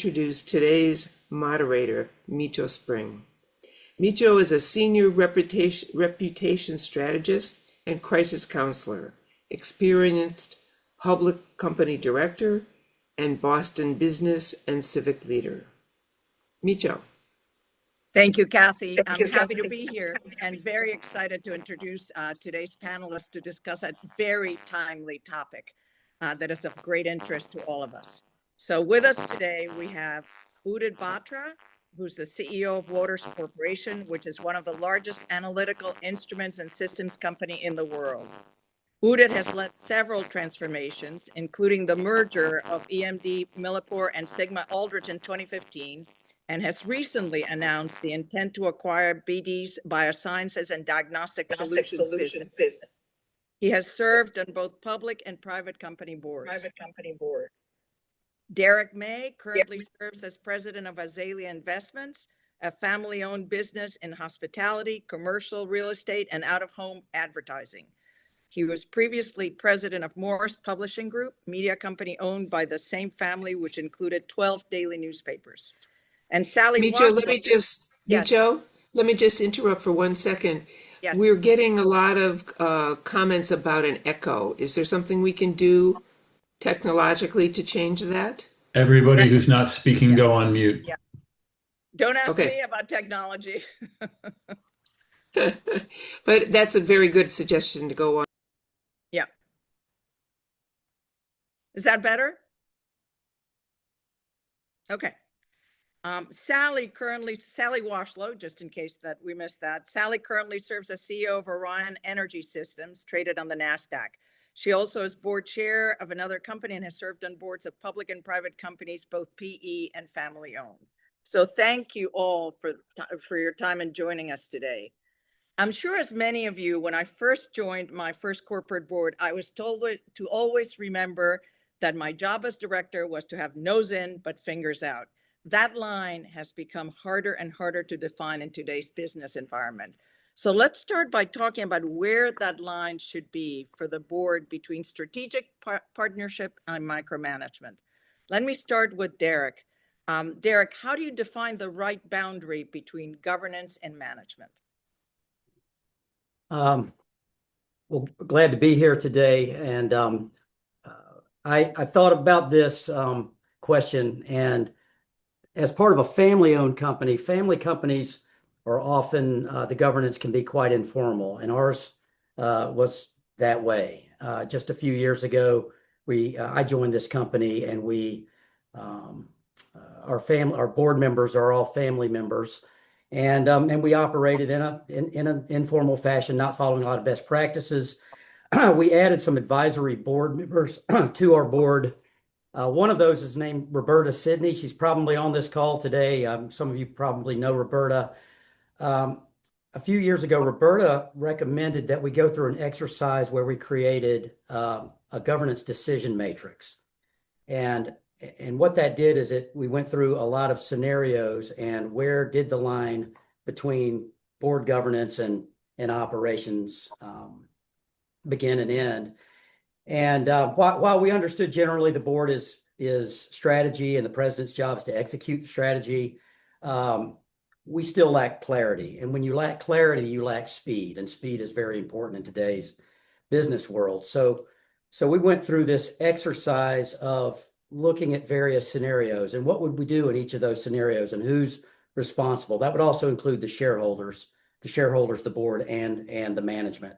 introduce today's moderator, Micho Spring. Micho is a senior reputation strategist and crisis counselor, experienced public company director, and Boston business and civic leader. Micho. Thank you, Kathy. I'm happy to be here and very excited to introduce today's panelists to discuss a very timely topic that is of great interest to all of us. So with us today, we have Udit Batra, who's the CEO of Waters Corporation, which is one of the largest analytical instruments and systems company in the world. Udit has led several transformations, including the merger of EMD, Millipore, and Sigma Aldrich in 2015, and has recently announced the intent to acquire BD's Biosciences and Diagnostic Solutions business. He has served on both public and private company boards. Derek May currently serves as president of Azalea Investments, a family-owned business in hospitality, commercial real estate, and out-of-home advertising. He was previously president of Morris Publishing Group, media company owned by the same family, which included 12 daily newspapers. And Sally Micho, Washington, let me just interrupt for 1 second. Yes. We're getting a lot of comments about an echo. Is there something we can do technologically to change that? Everybody who's not speaking, go on mute. Yeah. Don't ask me about technology. But that's a very good suggestion to go on. Yeah. Is that better? Okay. Sally Washlow, just in case that we missed that. Sally currently serves as CEO of Orion Energy Systems, traded on the NASDAQ. She also is board chair of another company and has served on boards of public and private companies, both PE and family owned. So thank you all for your time and joining us today. I'm sure as many of you, when I first joined my first corporate board, I was told to always remember that my job as director was to have nose in, but fingers out. That line has become harder and harder to define in today's business environment. So let's start by talking about where that line should be for the board between strategic partnership and micromanagement. Let me start with Derek. Derek, how do you define the right boundary between governance and management? Well, glad to be here today. And I thought about this question, and as part of a family-owned company, family companies are often, the governance can be quite informal, and ours was that way. Just a few years ago, I joined this company, and our board members are all family members, and we operated in an informal fashion, not following a lot of best practices. We added some advisory board members to our board. One of those is named Roberta Sidney. She's probably on this call today. Some of you probably know Roberta. A few years ago, Roberta recommended that we go through an exercise where we created a governance decision matrix. And what that did is we went through a lot of scenarios and where did the line between board governance and operations begin and end. And while we understood generally the board is strategy and the president's job is to execute the strategy, we still lack clarity. And when you lack clarity, you lack speed. And speed is very important in today's business world. So we went through this exercise of looking at various scenarios and what would we do in each of those scenarios and who's responsible. That would also include the shareholders, the board, and the management.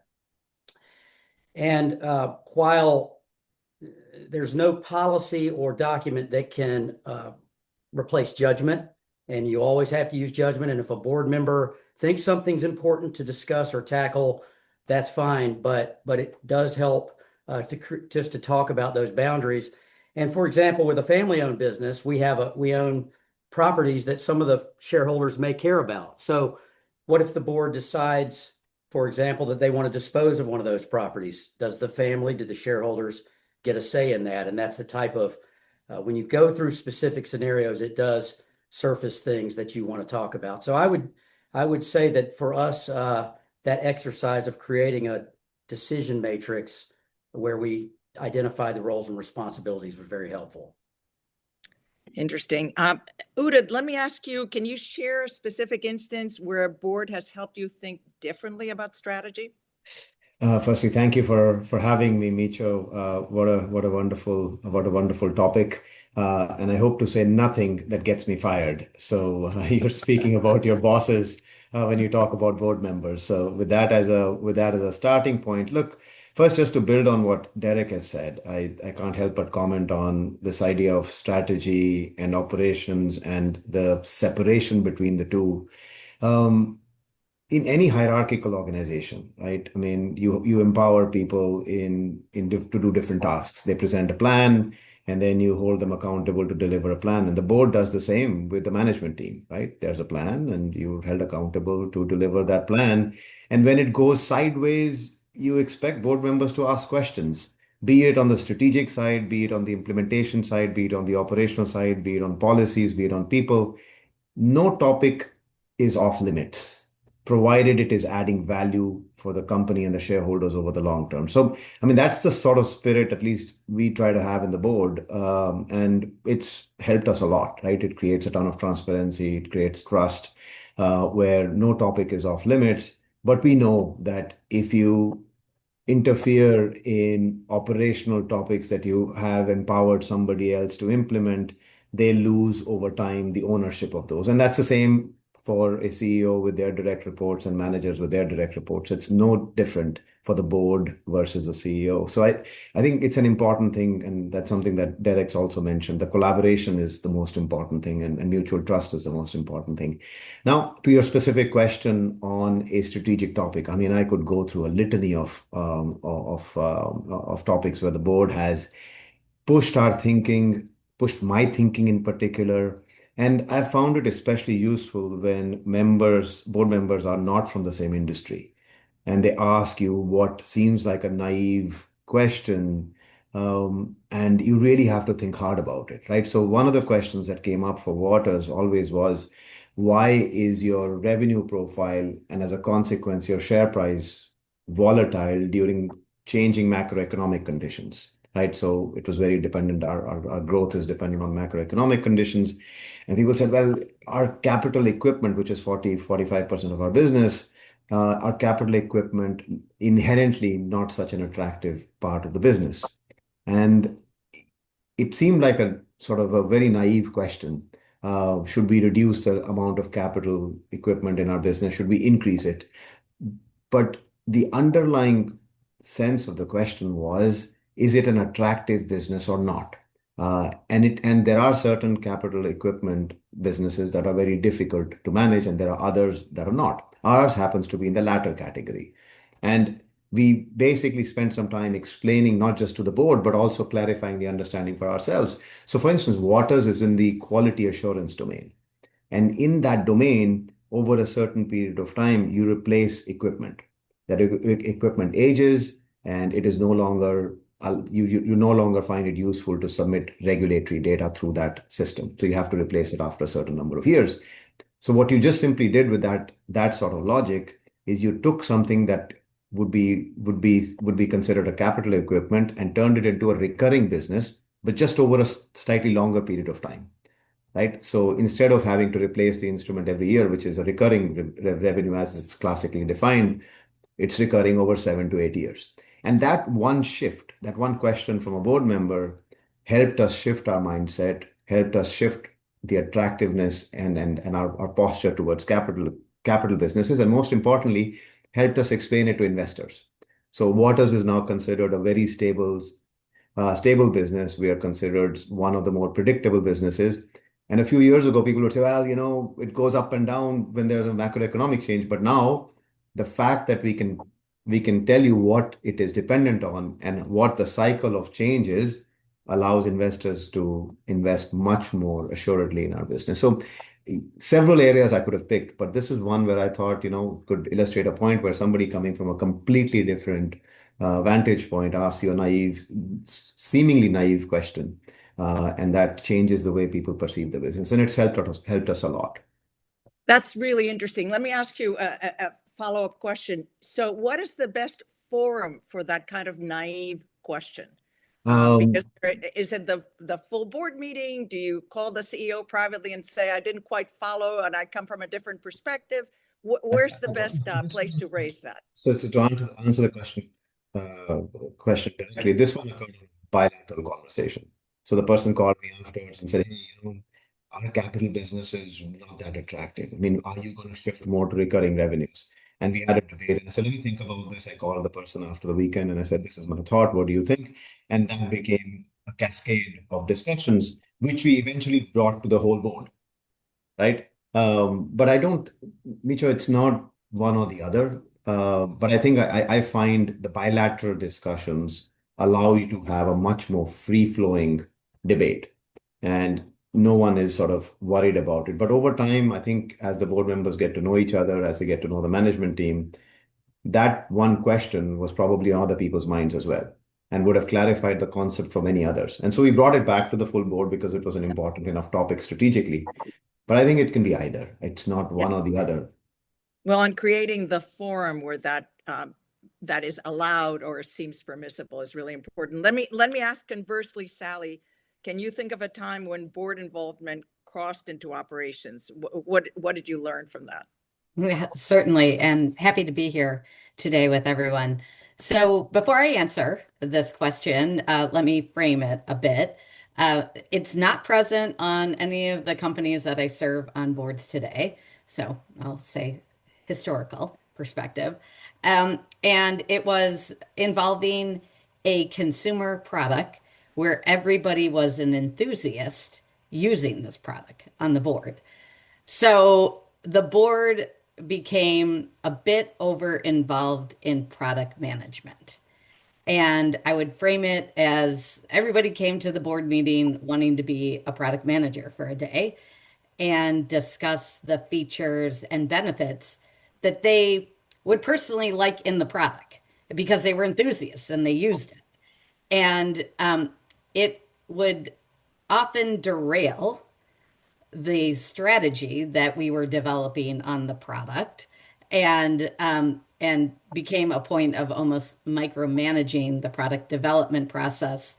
And while there's no policy or document that can replace judgment, and you always have to use judgment, and if a board member thinks something's important to discuss or tackle, that's fine, but it does help just to talk about those boundaries. And for example, with a family-owned business, we own properties that some of the shareholders may care about. So what if the board decides, for example, that they want to dispose of one of those properties? Do the shareholders get a say in that? And that's the type of, when you go through specific scenarios, it does surface things that you want to talk about. So I would say that for us, that exercise of creating a decision matrix where we identify the roles and responsibilities was very helpful. Interesting. Udit, let me ask you, can you share a specific instance where a board has helped you think differently about strategy? Firstly, thank you for having me, Micho. What a wonderful topic. And I hope to say nothing that gets me fired. So you're speaking about your bosses when you talk about board members. So with that as a starting point, look, first just to build on what Derek has said, I can't help but comment on this idea of strategy and operations and the separation between the two. Um, in any hierarchical organization, right? I mean, you empower people to do different tasks. They present a plan, and then you hold them accountable to deliver a plan. And the board does the same with the management team, right? There's a plan, and you're held accountable to deliver that plan. And when it goes sideways, you expect board members to ask questions, be it on the strategic side, be it on the implementation side, be it on the operational side, be it on policies, be it on people. No topic is off limits, provided it is adding value for the company and the shareholders over the long term. So, I mean, that's the sort of spirit at least we try to have in the board. And it's helped us a lot, right? It creates a ton of transparency, it creates trust, where no topic is off limits. But we know that if you interfere in operational topics that you have empowered somebody else to implement, they lose over time the ownership of those. And that's the same for a CEO with their direct reports and managers with their direct reports. It's no different for the board versus a CEO. So I think it's an important thing, and that's something that Derek's also mentioned. The collaboration is the most important thing, and mutual trust is the most important thing. Now, to your specific question on a strategic topic, I mean, I could go through a litany of topics where the board has pushed our thinking, pushed my thinking in particular. And I found it especially useful when board members are not from the same industry and they ask you what seems like a naive question, and you really have to think hard about it, right? So one of the questions that came up for Waters always was, why is your revenue profile and as a consequence your share price volatile during changing macroeconomic conditions? Right. So it was very dependent. Our growth is dependent on macroeconomic conditions. And people said, well, our capital equipment, which is 45% of our business, our capital equipment inherently not such an attractive part of the business. And it seemed like a sort of a very naive question. Should we reduce the amount of capital equipment in our business? Should we increase it? But the underlying sense of the question was, is it an attractive business or not? And there are certain capital equipment businesses that are very difficult to manage, and there are others that are not. Ours happens to be in the latter category. And we basically spent some time explaining not just to the board, but also clarifying the understanding for ourselves. So, for instance, Waters is in the quality assurance domain. And in that domain, over a certain period of time, you replace equipment. That equipment ages, and it is no longer you no longer find it useful to submit regulatory data through that system. So you have to replace it after a certain number of years. So what you just simply did with that sort of logic is you took something that would be considered a capital equipment and turned it into a recurring business, but just over a slightly longer period of time. Right. So instead of having to replace the instrument every year, which is a recurring revenue as it's classically defined, it's recurring over 7 to 8 years. And that one shift, that one question from a board member helped us shift our mindset, helped us shift the attractiveness and our posture towards capital businesses, and most importantly, helped us explain it to investors. So Waters is now considered a very stable business. We are considered one of the more predictable businesses. And a few years ago, people would say, well, it goes up and down when there's a macroeconomic change. But now the fact that we can tell you what it is dependent on and what the cycle of change is allows investors to invest much more assuredly in our business. So several areas I could have picked, but this is one where I thought, could illustrate a point where somebody coming from a completely different vantage point asks you a seemingly naive question. And that changes the way people perceive the business. And it's helped us a lot. That's really interesting. Let me ask you a follow-up question. So what is the best forum for that kind of naive question? Because is it the full board meeting? Do you call the CEO privately and say, I didn't quite follow and I come from a different perspective? Where's the best place to raise that? So to answer the question directly, this one occurred in a bilateral conversation. So the person called me afterwards and said, "Hey, our capital business is not that attractive. I mean, are you going to shift more to recurring revenues?" And we had a debate, and I said, "Let me think about this." I called the person after the weekend, and I said, "This is my thought. What do you think?" And that became a cascade of discussions, which we eventually brought to the whole board, right? But I don't, Micho, it's not one or the other. But I think I find the bilateral discussions allow you to have a much more free-flowing debate, and no one is sort of worried about it. But over time, I think as the board members get to know each other, as they get to know the management team, that one question was probably on other people's minds as well, and would have clarified the concept for many others. And so we brought it back to the full board because it was an important enough topic strategically. But I think it can be either. It's not one or the other. Well, on creating the forum where that is allowed or seems permissible is really important. Let me ask conversely, Sally, can you think of a time when board involvement crossed into operations? What did you learn from that? Yeah, certainly, and happy to be here today with everyone. So, before I answer this question, let me frame it a bit. It's not present on any of the companies that I serve on boards today. So, I'll say historical perspective. And it was involving a consumer product where everybody was an enthusiast using this product on the board. So the board became a bit over involved in product management. And I would frame it as everybody came to the board meeting wanting to be a product manager for a day and discuss the features and benefits that they would personally like in the product because they were enthusiasts and they used it. And it would often derail the strategy that we were developing on the product and became a point of almost micromanaging the product development process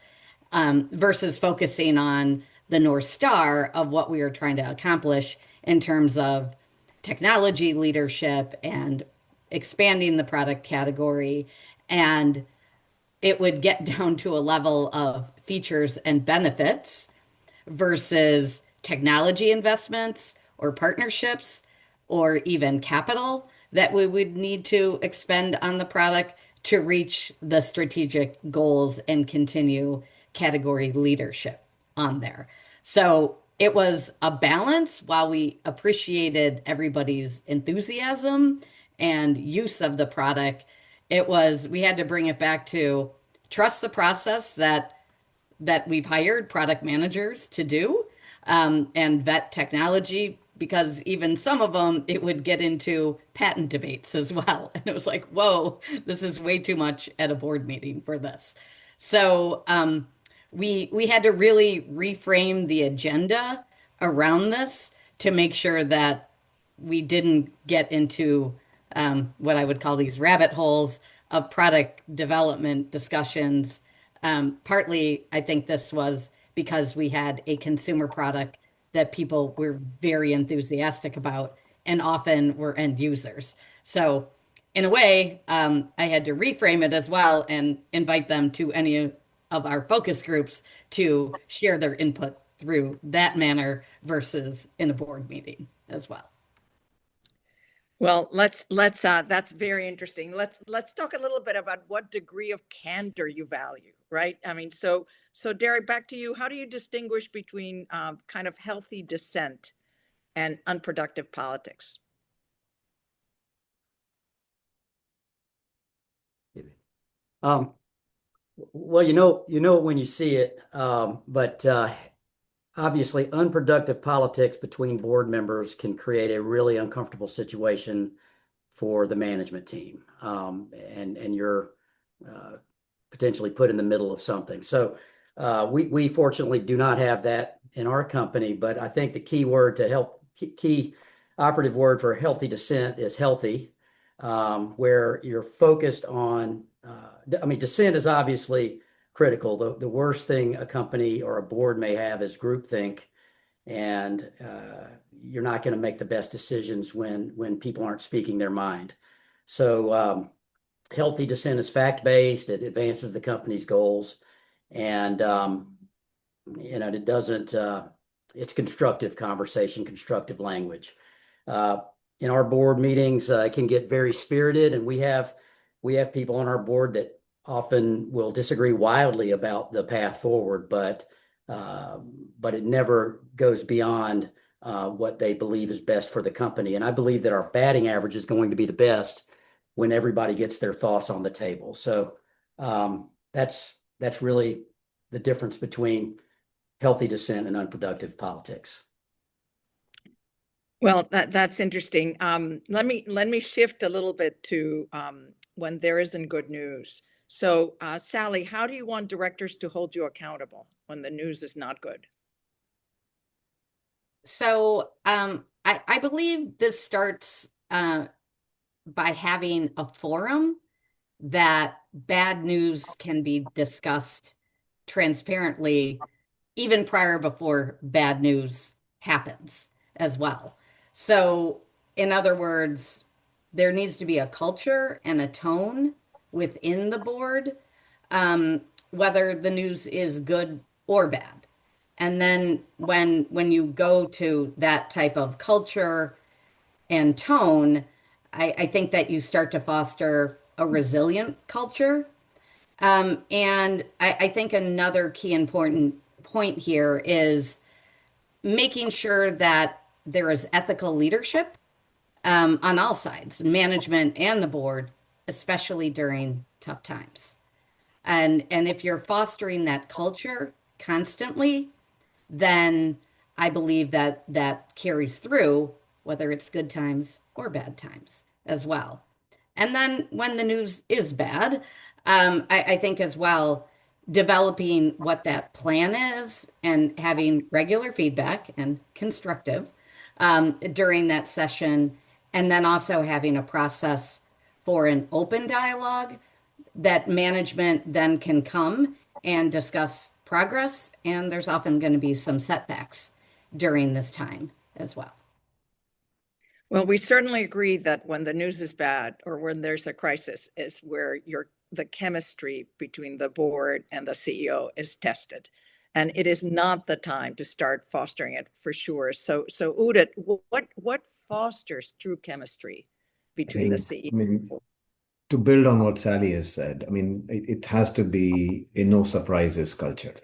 versus focusing on the North Star of what we were trying to accomplish in terms of technology leadership and expanding the product category. And it would get down to a level of features and benefits versus technology investments or partnerships or even capital that we would need to expend on the product to reach the strategic goals and continue category leadership on there. So it was a balance while we appreciated everybody's enthusiasm and use of the product. We had to bring it back to trust the process that we've hired product managers to do and vet technology because even some of them, it would get into patent debates as well. And it was like, whoa, this is way too much at a board meeting for this. So we had to really reframe the agenda around this to make sure that we didn't get into what I would call these rabbit holes of product development discussions. Partly, I think this was because we had a consumer product that people were very enthusiastic about and often were end users. So, in a way, I had to reframe it as well and invite them to any of our focus groups to share their input through that manner versus in a board meeting as well. Well, let's that's very interesting. Let's talk a little bit about what degree of candor you value, right? I mean, so Derek, back to you. How do you distinguish between kind of healthy dissent and unproductive politics? Well, when you see it, but obviously, unproductive politics between board members can create a really uncomfortable situation for the management team, and you're potentially put in the middle of something. So we fortunately do not have that in our company, but I think the key operative word for healthy dissent is healthy, where you're focused on. I mean, dissent is obviously critical. The worst thing a company or a board may have is groupthink, and you're not going to make the best decisions when people aren't speaking their mind. So healthy dissent is fact-based. It advances the company's goals, and it doesn't. It's constructive conversation, constructive language. In our board meetings, it can get very spirited, and we have people on our board that often will disagree wildly about the path forward, but it never goes beyond what they believe is best for the company. And I believe that our batting average is going to be the best when everybody gets their thoughts on the table. So that's really the difference between healthy dissent and unproductive politics. Well, that's interesting. Let me shift a little bit to when there isn't good news. So, Sally, how do you want directors to hold you accountable when the news is not good? So I believe this starts by having a forum that bad news can be discussed transparently, even prior before bad news happens as well. So, in other words, there needs to be a culture and a tone within the board, whether the news is good or bad. And then when you go to that type of culture and tone, I think that you start to foster a resilient culture. And I think another key important point here is making sure that there is ethical leadership on all sides, management and the board, especially during tough times. And if you're fostering that culture constantly, then I believe that that carries through, whether it's good times or bad times as well. And then when the news is bad, I think as well, developing what that plan is and having regular feedback and constructive during that session, and then also having a process for an open dialogue that management then can come and discuss progress. And there's often going to be some setbacks during this time as well. Well, we certainly agree that when the news is bad or when there's a crisis is where the chemistry between the board and the CEO is tested. And it is not the time to start fostering it for sure. So Udit, what fosters true chemistry between the CEO? To build on what Sally has said, it has to be a no surprises culture,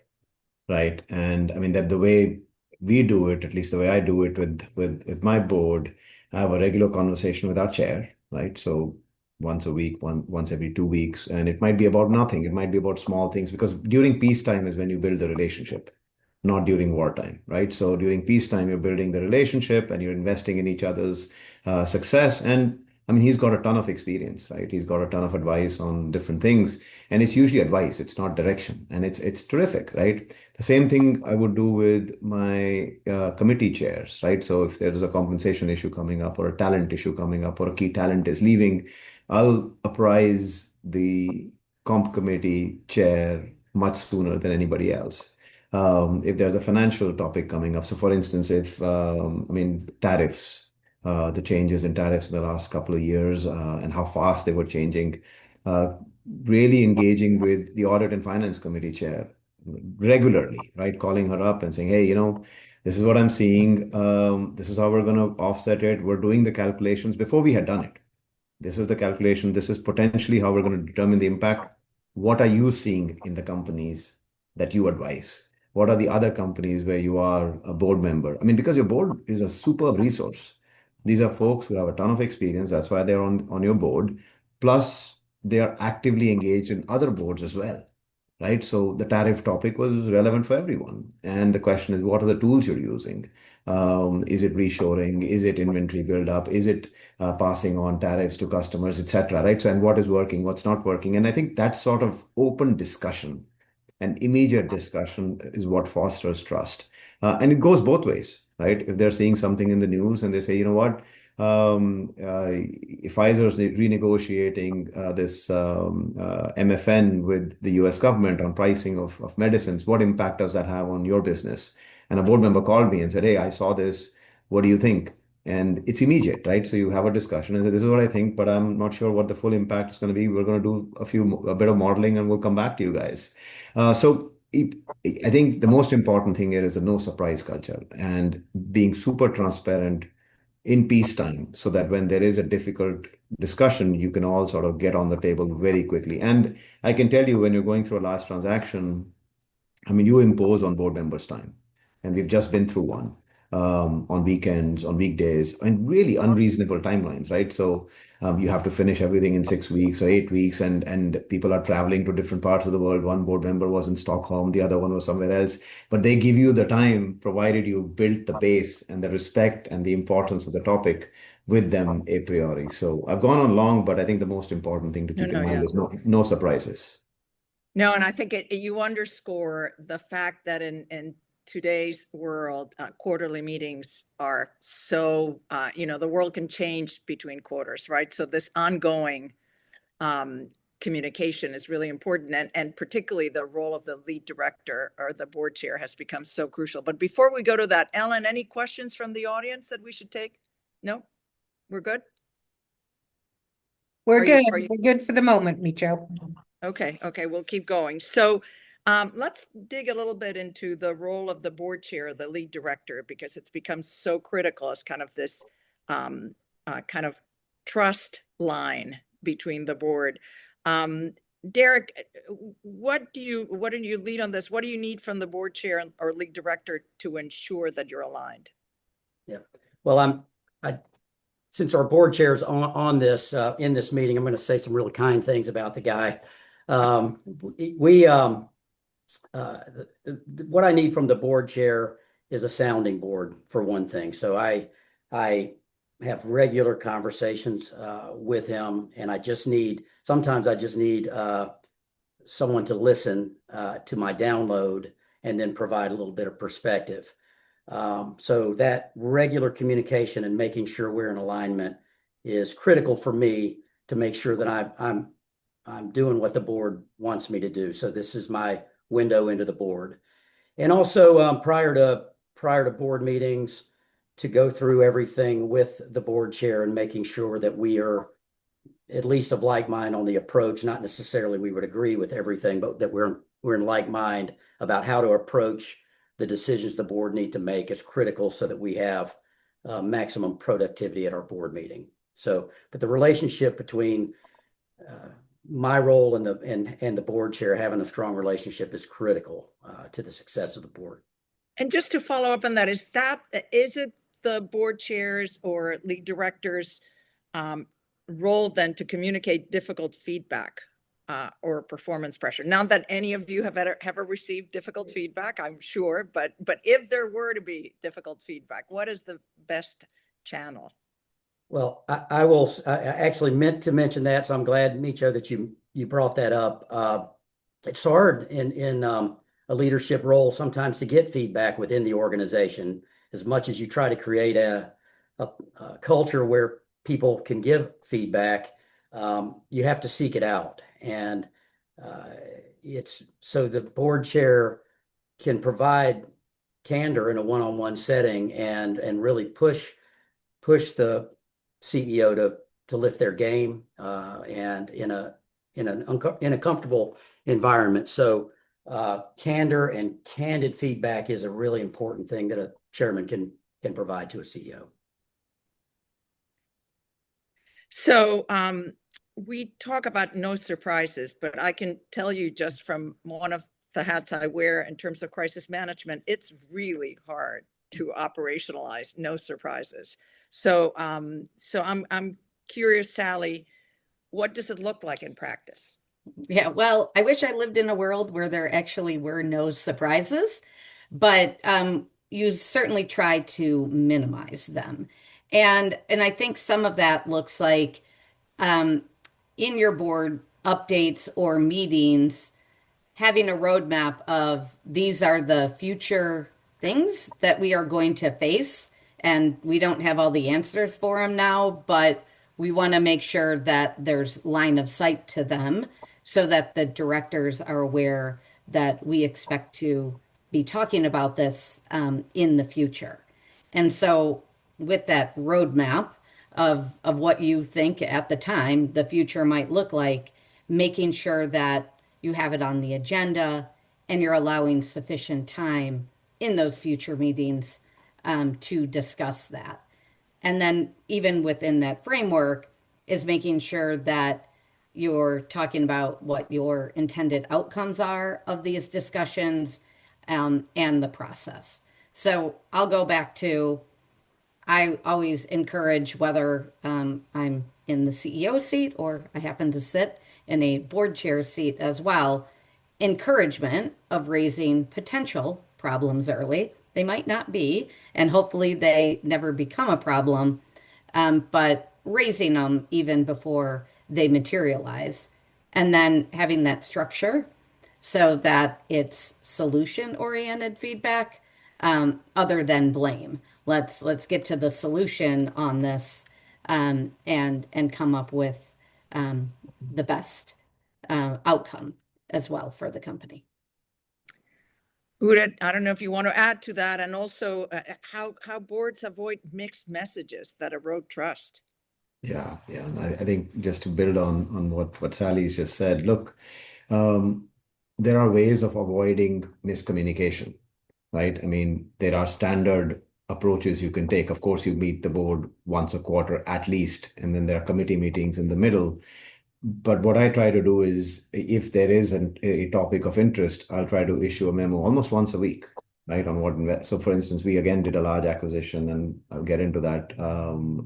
right? And that the way we do it, at least the way I do it with my board, I have a regular conversation with our chair, right? So once a week, once every 2 weeks, and it might be about nothing. It might be about small things, because during peacetime is when you build the relationship, not during wartime, right? So during peacetime, you're building the relationship and you're investing in each other's success. And he's got a ton of experience, right? He's got a ton of advice on different things, and it's usually advice. It's not direction, and it's terrific, right? The same thing I would do with my committee chairs, right? So if there is a compensation issue coming up, or a talent issue coming up, or a key talent is leaving, I'll apprise the comp committee chair much sooner than anybody else. If there's a financial topic coming up, so for instance, if tariffs, the changes in tariffs in the last couple of years, and how fast they were changing, uh, really engaging with the audit and finance committee chair regularly, right? Calling her up and saying, hey, this is what I'm seeing. This is how we're going to offset it. We're doing the calculations before we had done it. This is the calculation. This is potentially how we're going to determine the impact. What are you seeing in the companies that you advise? What are the other companies where you are a board member? Because your board is a superb resource. These are folks who have a ton of experience. That's why they're on your board. Plus, they are actively engaged in other boards as well, right? So the tariff topic was relevant for everyone. And the question is, what are the tools you're using? Is it reshoring? Is it inventory buildup? Is it passing on tariffs to customers, etc., right? So, and what is working, what's not working? And I think that sort of open discussion and immediate discussion is what fosters trust. And it goes both ways, right? If they're seeing something in the news and they say, you know what, Pfizer's renegotiating this MFN with the US government on pricing of medicines. What impact does that have on your business? And a board member called me and said, "Hey, I saw this. What do you think?" And it's immediate, right? So you have a discussion and say, "This is what I think, but I'm not sure what the full impact is going to be. We're going to do a bit of modeling and we'll come back to you guys." I think the most important thing here is the no surprise culture and being super transparent in peacetime so that when there is a difficult discussion, you can all sort of get on the table very quickly. And I can tell you when you're going through a large transaction, I mean, you impose on board members' time, and we've just been through one on weekends, on weekdays, and really unreasonable timelines, right? So you have to finish everything in 6 weeks or 8 weeks, and people are traveling to different parts of the world. One board member was in Stockholm, the other one was somewhere else, but they give you the time, provided you built the base and the respect and the importance of the topic with them a priori. So I've gone on long, but I think the most important thing to No, keep in no, mind yeah. is no surprises. No, and I think you underscore the fact that in today's world, quarterly meetings are so, the world can change between quarters, right? So this ongoing communication is really important, and particularly the role of the lead director or the board chair has become so crucial. But before we go to that, Ellen, any questions from the audience that we should take? No, we're good. We're Are you- good. are you- We're good for the moment, Micho. Okay, we'll keep going. So let's dig a little bit into the role of the board chair, the lead director, because it's become so critical as kind of this kind of trust line between the board. Derek, what do you lead on this? What do you need from the board chair or lead director to ensure that you're aligned? Yeah. Well, since our board chair is on this in this meeting, I'm going to say some really kind things about the guy. What I need from the board chair is a sounding board for one thing. So I have regular conversations with him, and sometimes I just need someone to listen to my download and then provide a little bit of perspective. So that regular communication and making sure we're in alignment is critical for me to make sure that I'm doing what the board wants me to do. So this is my window into the board. And also prior to board meetings, to go through everything with the board chair and making sure that we are at least of like mind on the approach. Not necessarily we would agree with everything, but that we're in like mind about how to approach the decisions the board need to make is critical so that we have maximum productivity at our board meeting. So, but the relationship between my role and the board chair, having a strong relationship, is critical to the success of the board. And just to follow up on that, is it the board chairs or lead directors role then to communicate difficult feedback or performance pressure? Not that any of you have ever received difficult feedback, I'm sure, but if there were to be difficult feedback, what is the best channel? Well, I actually meant to mention that, so I'm glad, Micho, that you brought that up. It's hard in a leadership role sometimes to get feedback within the organization, as much as you try to create a culture where people can give feedback. You have to seek it out, and it's so the board chair can provide candor in a one-on-one setting and really push the CEO to lift their game and in a comfortable environment. So candor and candid feedback is a really important thing that a chairman can provide to a CEO. So we talk about no surprises, but I can tell you just from one of the hats I wear in terms of crisis management, it's really hard to operationalize no surprises. So I'm curious, Sally, what does it look like in practice? Yeah, well, I wish I lived in a world where there actually were no surprises, but you certainly try to minimize them. And I think some of that looks like in your board updates or meetings, having a roadmap of these are the future things that we are going to face and we don't have all the answers for them now, but we want to make sure that there's line of sight to them so that the directors are aware that we expect to be talking about this in the future. And so, with that roadmap of what you think at the time the future might look like, making sure that you have it on the agenda and you're allowing sufficient time in those future meetings to discuss that. And then, even within that framework, is making sure that you're talking about what your intended outcomes are of these discussions and the process. So I'll go back to I always encourage whether I'm in the CEO seat or I happen to sit in a board chair seat as well, encouragement of raising potential problems early. They might not be, and hopefully they never become a problem, but raising them even before they materialize. And then having that structure so that it's solution oriented feedback other than blame. Let's get to the solution on this and come up with the best outcome as well for the company. Udit, I don't know if you want to add to that, and also how boards avoid mixed messages that erode trust. Yeah, yeah. And I think just to build on what Sally's just said, look, there are ways of avoiding miscommunication, right? I mean, there are standard approaches you can take. Of course, you meet the board once a quarter at least, and then there are committee meetings in the middle. But what I try to do is, if there is a topic of interest, I'll try to issue a memo almost once a week, right? On what, so for instance, we again did a large acquisition, and I'll get into that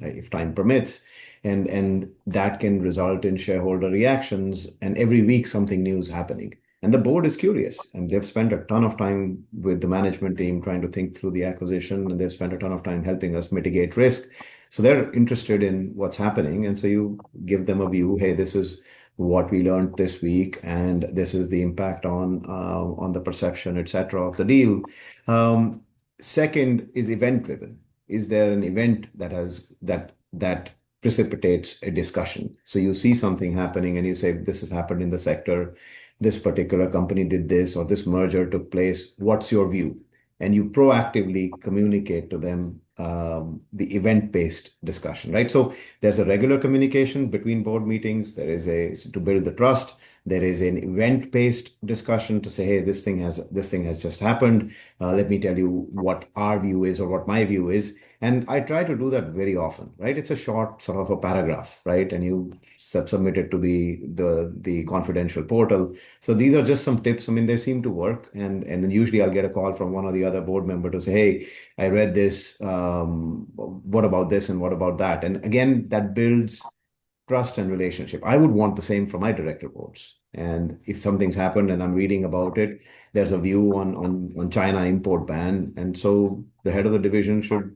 if time permits, and that can result in shareholder reactions, and every week something new is happening. And the board is curious, and they've spent a ton of time with the management team trying to think through the acquisition, and they've spent a ton of time helping us mitigate risk. So they're interested in what's happening. And so you give them a view, hey, this is what we learned this week, and this is the impact on the perception, et cetera, of the deal. Second is event driven. Is there an event that precipitates a discussion? So you see something happening and you say, this has happened in the sector, this particular company did this, or this merger took place. What's your view? And you proactively communicate to them the event-based discussion, right? So there's a regular communication between board meetings. There is to build the trust. There is an event-based discussion to say, hey, this thing has just happened. Let me tell you what our view is or what my view is. And I try to do that very often, right? It's a short sort of a paragraph, right? And you submit it to the confidential portal. So these are just some tips. I mean, they seem to work. And then usually I'll get a call from one or the other board member to say, hey, I read this. What about this and what about that? And again, that builds trust and relationship. I would want the same for my direct reports. And if something's happened and I'm reading about it, there's a view on China import ban. And so the head of the division should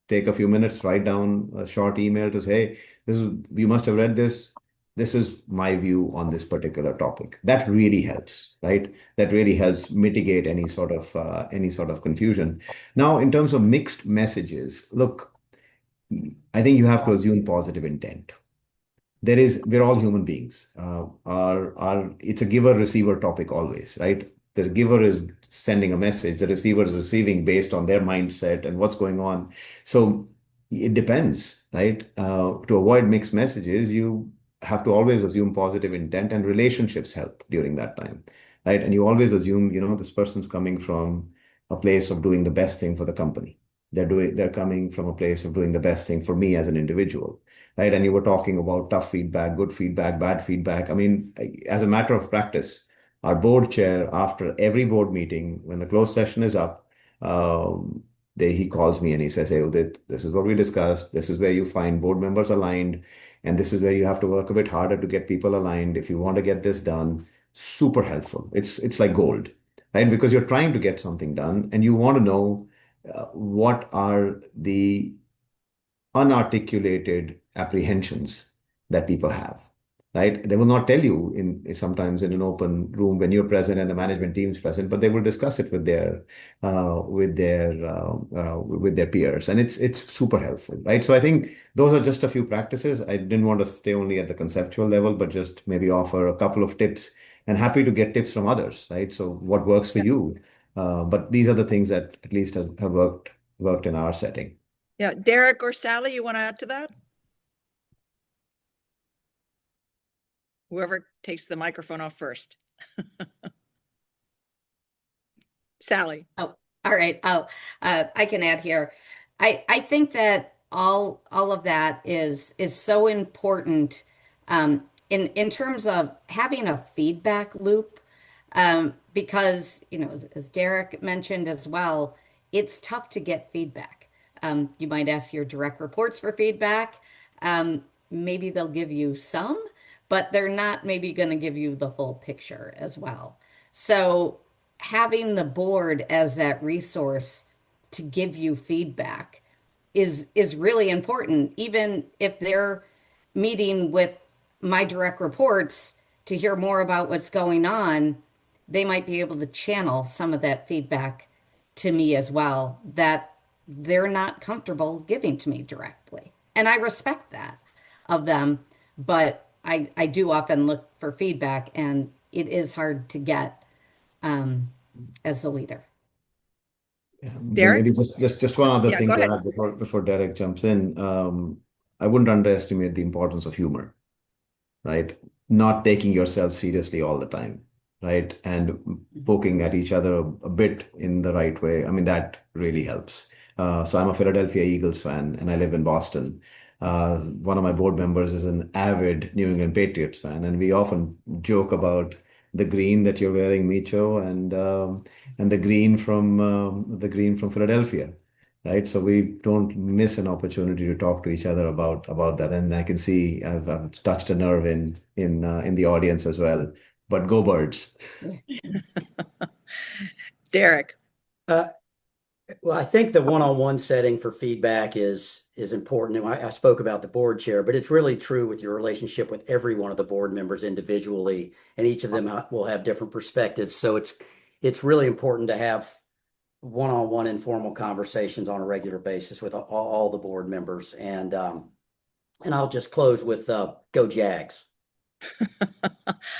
take a few minutes, write down a short email to say, hey, you must have read this. This is my view on this particular topic. That really helps, right? That really helps mitigate any sort of confusion. Now, in terms of mixed messages, look, I think you have to assume positive intent. We're all human beings. It's a giver-receiver topic always, right? The giver is sending a message, the receiver is receiving based on their mindset and what's going on. So it depends, right? To avoid mixed messages, you have to always assume positive intent, and relationships help during that time, right? And you always assume, this person's coming from a place of doing the best thing for the company. They're coming from a place of doing the best thing for me as an individual, right? And you were talking about tough feedback, good feedback, bad feedback. I mean, as a matter of practice, our board chair, after every board meeting, when the closed session is up, he calls me and he says, hey, Udit, this is what we discussed. This is where you find board members aligned. And this is where you have to work a bit harder to get people aligned. If you want to get this done, super helpful. It's like gold, right? Because you're trying to get something done and you want to know what are the unarticulated apprehensions that people have. right? They will not tell you in sometimes in an open room when you're present and the management team is present, but they will discuss it with their peers, and it's super helpful, right? So I think those are just a few practices. I didn't want to stay only at the conceptual level, but just maybe offer a couple of tips, and happy to get tips from others, right? So what works for Yeah. you? But these are the things that at least have worked in our setting. Yeah. Derek or Sally, you want to add to that? Whoever takes the microphone off first. Sally. Oh, all right. I can add here. I think that all of that is so important in terms of having a feedback loop, because as Derek mentioned as well, it's tough to get feedback. You might ask your direct reports for feedback. Maybe they'll give you some, but they're not maybe going to give you the full picture as well. So having the board as that resource to give you feedback is really important, even if they're meeting with my direct reports to hear more about what's going on. They might be able to channel some of that feedback to me as well that they're not comfortable giving to me directly. And I respect that of them, but I do often look for feedback, and it is hard to get as the leader. Yeah, Derek? maybe just one other Yeah, thing go to ahead. add before Derek jumps in. I wouldn't underestimate the importance of humor, right? Not taking yourself seriously all the time, right? And poking at each other a bit in the right way. I mean, that really helps. So I'm a Philadelphia Eagles fan and I live in Boston. One of my board members is an avid New England Patriots fan, and we often joke about the green that you're wearing, Micho, and the green from Philadelphia, right? So we don't miss an opportunity to talk to each other about that. And I can see I've touched a nerve in the audience as well. But go birds! Derek. Well, I think the one-on-one setting for feedback is important. And I spoke about the board chair, but it's really true with your relationship with every one of the board members individually, and each of them will have different perspectives. So it's really important to have one-on-one informal conversations on a regular basis with all the board members. And I'll just close with go Jags.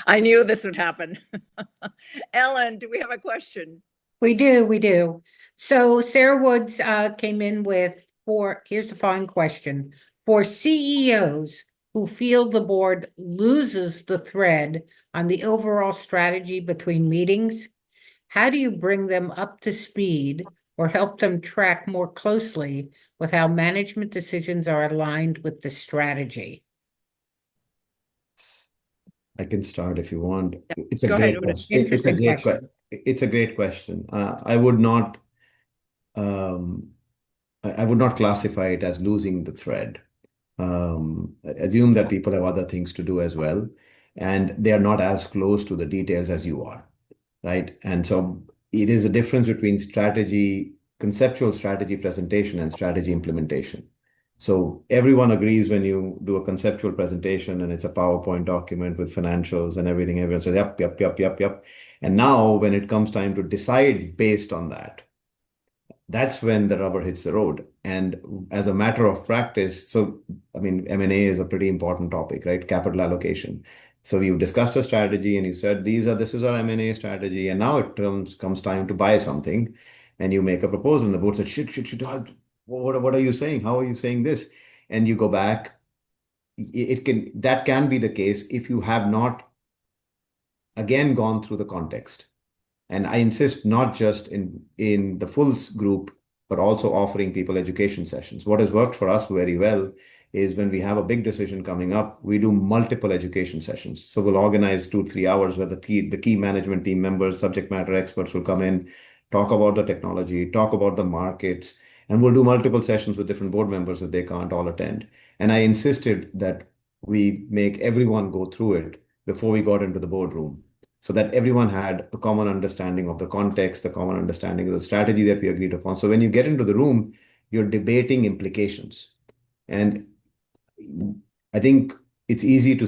I knew this would happen. Ellen, do we have a question? We do, we do. So Sarah Woods came in with here's the following question. For CEOs who feel the board loses the thread on the overall strategy between meetings, how do you bring them up to speed or help them track more closely with how management decisions are aligned with the strategy? I can start if you want. Yeah, It's a go ahead. great question. Interesting question. It's a great question. I would not I would not classify it as losing the thread. Assume that people have other things to do as well, and they are not as close to the details as you are, right? And so it is a difference between conceptual strategy presentation and strategy implementation. So everyone agrees when you do a conceptual presentation and it's a PowerPoint document with financials and everything, everyone says, yep, yep, yep, yep, yep. And now when it comes time to decide based on that, that's when the rubber hits the road. And as a matter of practice, so I mean, M&A is a pretty important topic, right? Capital allocation. So you discussed a strategy and you said, this is our M&A strategy. And now comes time to buy something and you make a proposal. And the board said, shit, what are you saying? How are you saying this? And you go back. That can be the case if you have not again gone through the context. And I insist not just in the full group, but also offering people education sessions. What has worked for us very well is when we have a big decision coming up, we do multiple education sessions. So we'll organize 2-3 hours where the key management team members, subject matter experts will come in, talk about the technology, talk about the markets, and we'll do multiple sessions with different board members if they can't all attend. And I insisted that we make everyone go through it before we got into the boardroom, so that everyone had a common understanding of the context, a common understanding of the strategy that we agreed upon. So when you get into the room, you're debating implications. And I think it's easy to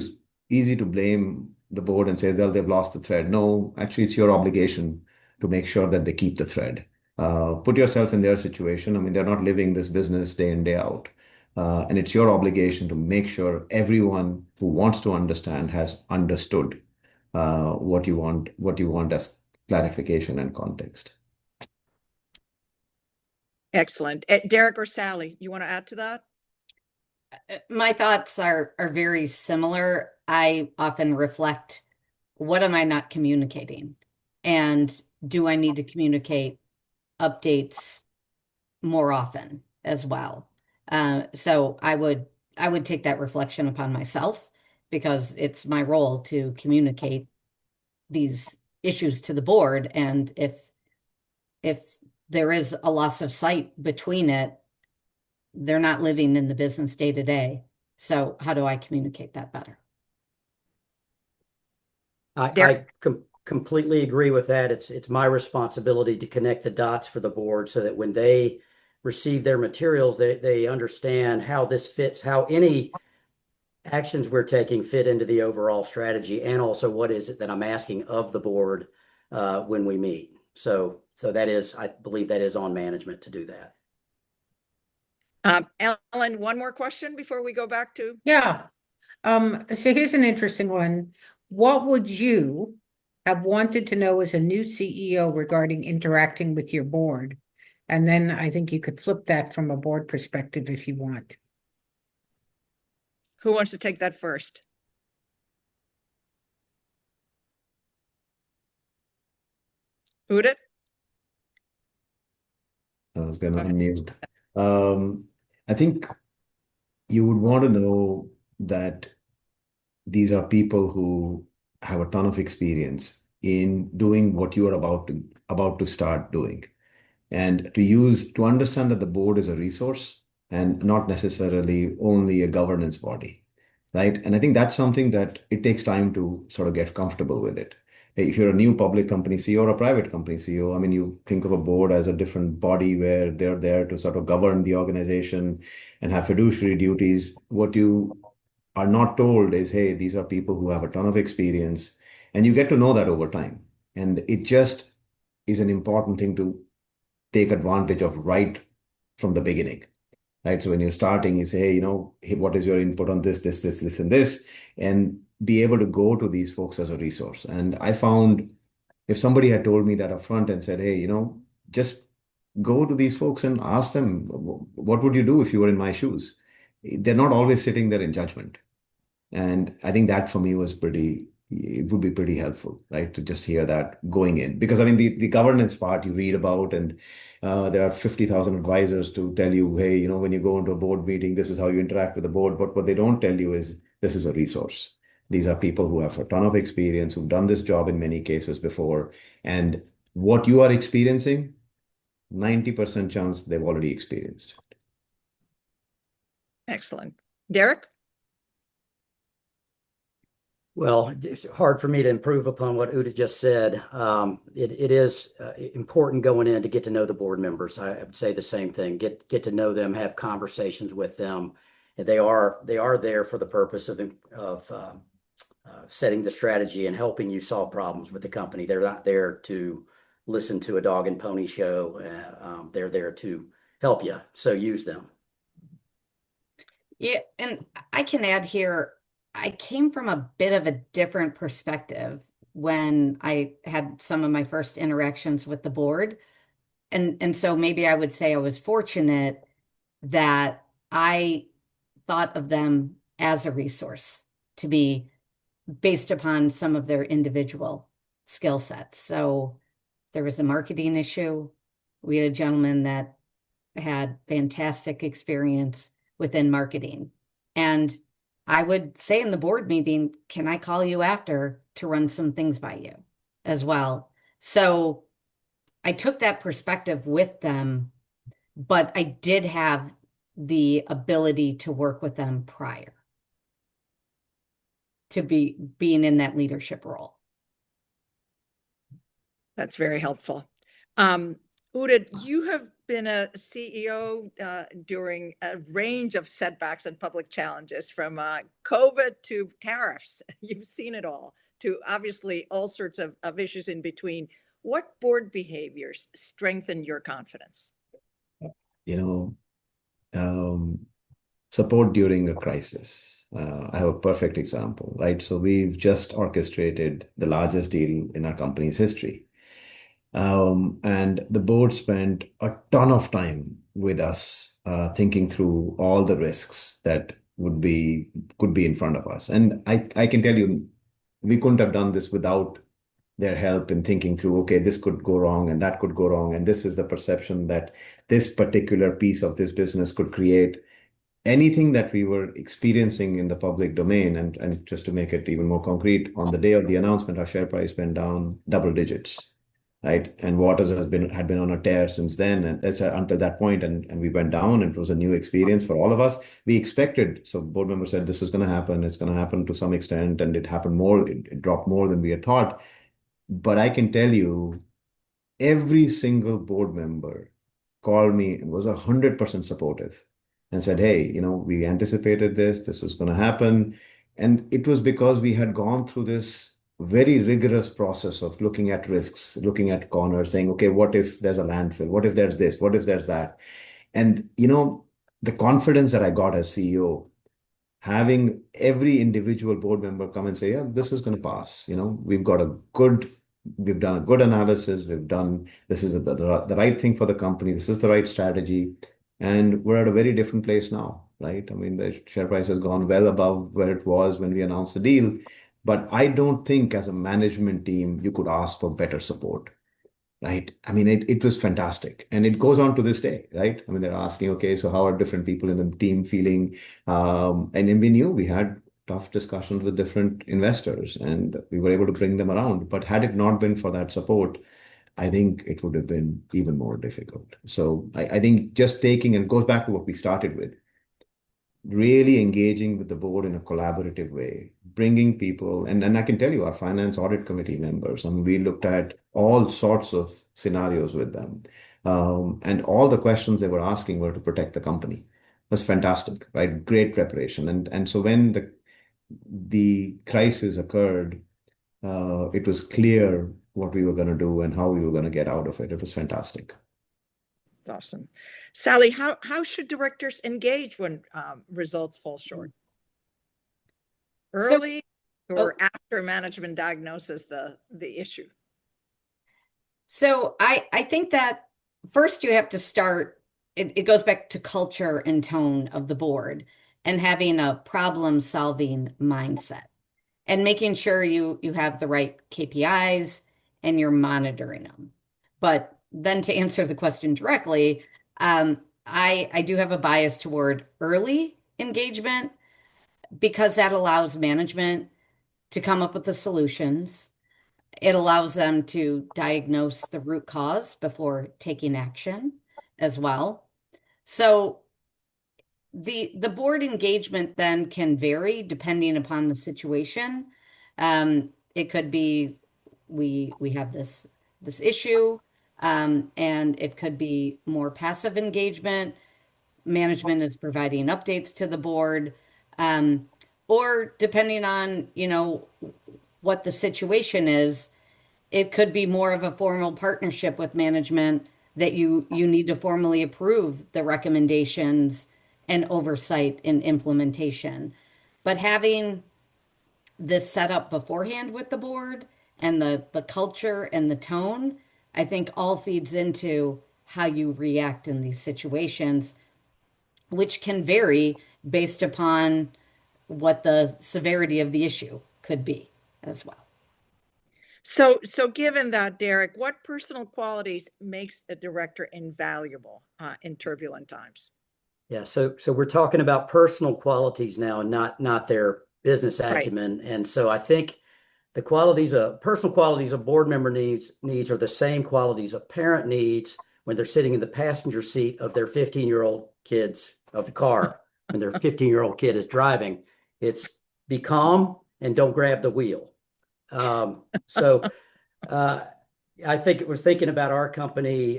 easy to blame the board and say, well, they've lost the thread. No, actually, it's your obligation to make sure that they keep the thread. Put yourself in their situation. I mean, they're not living this business day in, day out. And it's your obligation to make sure everyone who wants to understand has understood what you want as clarification and context. Excellent. Derek or Sally, you want to add to that? My thoughts are very similar. I often reflect, what am I not communicating? And do I need to communicate updates more often as well? So I would take that reflection upon myself, because it's my role to communicate these issues to the board. And if there is a loss of sight between it, they're not living in the business day to day. So how do I communicate that better? Derek? Completely agree with that. It's my responsibility to connect the dots for the board so that when they receive their materials, they understand how this fits, how any actions we're taking fit into the overall strategy, and also what is it that I'm asking of the board when we meet. So that is, I believe that is on management to do that. Ellen, one more question before we go back to. Yeah. So here's an interesting one. What would you have wanted to know as a new CEO regarding interacting with your board? And then I think you could flip that from a board perspective if you want. Who wants to take that first? Udit? I was going to Go ahead. unmute. I think you would want to know that these are people who have a ton of experience in doing what you are about to start doing, and to understand that the board is a resource and not necessarily only a governance body, right? And I think that's something that it takes time to sort of get comfortable with it. If you're a new public company CEO or a private company CEO, I mean, you think of a board as a different body where they're there to sort of govern the organization and have fiduciary duties. What you are not told is, hey, these are people who have a ton of experience, and you get to know that over time. And it just is an important thing to take advantage of right from the beginning, right? So when you're starting, you say, hey, hey, what is your input on this, and this, and be able to go to these folks as a resource. And I found if somebody had told me that up front and said, hey, just go to these folks and ask them, what would you do if you were in my shoes? They're not always sitting there in judgment. And I think that for me it would be pretty helpful, right? To just hear that going in. Because I mean, the governance part you read about, and there are 50,000 advisors to tell you, hey, when you go into a board meeting, this is how you interact with the board. But what they don't tell you is this is a resource. These are people who have a ton of experience, who've done this job in many cases before. And what you are experiencing, 90% chance they've already experienced. Excellent. Derek? Well, it's hard for me to improve upon what Uda just said. It is important going in to get to know the board members. I would say the same thing. Get to know them, have conversations with them. And they are there for the purpose of setting the strategy and helping you solve problems with the company. They're not there to listen to a dog and pony show. They're there to help you. So use them. Yeah, and I can add here, I came from a bit of a different perspective when I had some of my first interactions with the board. And so maybe I would say I was fortunate that I thought of them as a resource to be based upon some of their individual skill sets. So there was a marketing issue. We had a gentleman that had fantastic experience within marketing. And I would say in the board meeting, can I call you after to run some things by you as well? So I took that perspective with them, but I did have the ability to work with them prior to being in that leadership role. That's very helpful. Udit, you have been a CEO during a range of setbacks and public challenges, from COVID to tariffs. You've seen it all, to obviously all sorts of issues in between. What board behaviors strengthen your confidence? You know, support during a crisis. I have a perfect example, right? So we've just orchestrated the largest deal in our company's history. And the board spent a ton of time with us, thinking through all the risks that could be in front of us. And I can tell you, we couldn't have done this without their help in thinking through, okay, this could go wrong and that could go wrong. And this is the perception that this particular piece of this business could create. Anything that we were experiencing in the public domain, and just to make it even more concrete, on the day of the announcement, our share price went down double digits, right? And Waters had been on a tear since then, and that's until that point, and we went down, and it was a new experience for all of us. We expected, so board members said, this is going to happen. It's going to happen to some extent, and it happened more. It dropped more than we had thought. But I can tell you, every single board member called me and was 100% supportive and said, hey, we anticipated this was going to happen. And it was because we had gone through this very rigorous process of looking at risks, looking at corners, saying, okay, what if there's a landfill? What if there's this? What if there's that? And, the confidence that I got as CEO, having every individual board member come and say, yeah, this is going to pass. We've done a good analysis. This is the right thing for the company. This is the right strategy. And we're at a very different place now, right? I mean, the share price has gone well above where it was when we announced the deal. But I don't think as a management team, you could ask for better support. Right. I mean, it was fantastic. And it goes on to this day, right? I mean, they're asking, okay, so how are different people in the team feeling? And then we knew we had tough discussions with different investors, and we were able to bring them around. But had it not been for that support, I think it would have been even more difficult. So I think just taking, and it goes back to what we started with, really engaging with the board in a collaborative way, bringing people, and I can tell you, our finance audit committee members, I mean, we looked at all sorts of scenarios with them. And all the questions they were asking were to protect the company. It was fantastic, right? Great preparation. And so when the crisis occurred, it was clear what we were going to do and how we were going to get out of it. It was fantastic. Awesome. Sally, how should directors engage when results fall short? Early or after management diagnoses the issue? So I think that first you have to start, it goes back to culture and tone of the board, and having a problem-solving mindset, and making sure you have the right KPIs and you're monitoring them. But then to answer the question directly, I do have a bias toward early engagement, because that allows management to come up with the solutions. It allows them to diagnose the root cause before taking action as well. So the board engagement then can vary depending upon the situation. It could be we have this issue, and it could be more passive engagement. Management is providing updates to the board, or depending on, what the situation is, it could be more of a formal partnership with management, that you need to formally approve the recommendations and oversight in implementation. But having this set up beforehand with the board, and the culture and the tone, I think all feeds into how you react in these situations, which can vary based upon what the severity of the issue could be as well. So given that, Derek, what personal qualities makes a director invaluable in turbulent times? Yeah, so we're talking about personal qualities now, and not their business acumen. Right. And so I think the personal qualities a board member needs are the same qualities a parent needs when they're sitting in the passenger seat of their 15-year-old kids of the car, when their 15-year-old kid is driving. It's be calm and don't grab the wheel. I think it was thinking about our company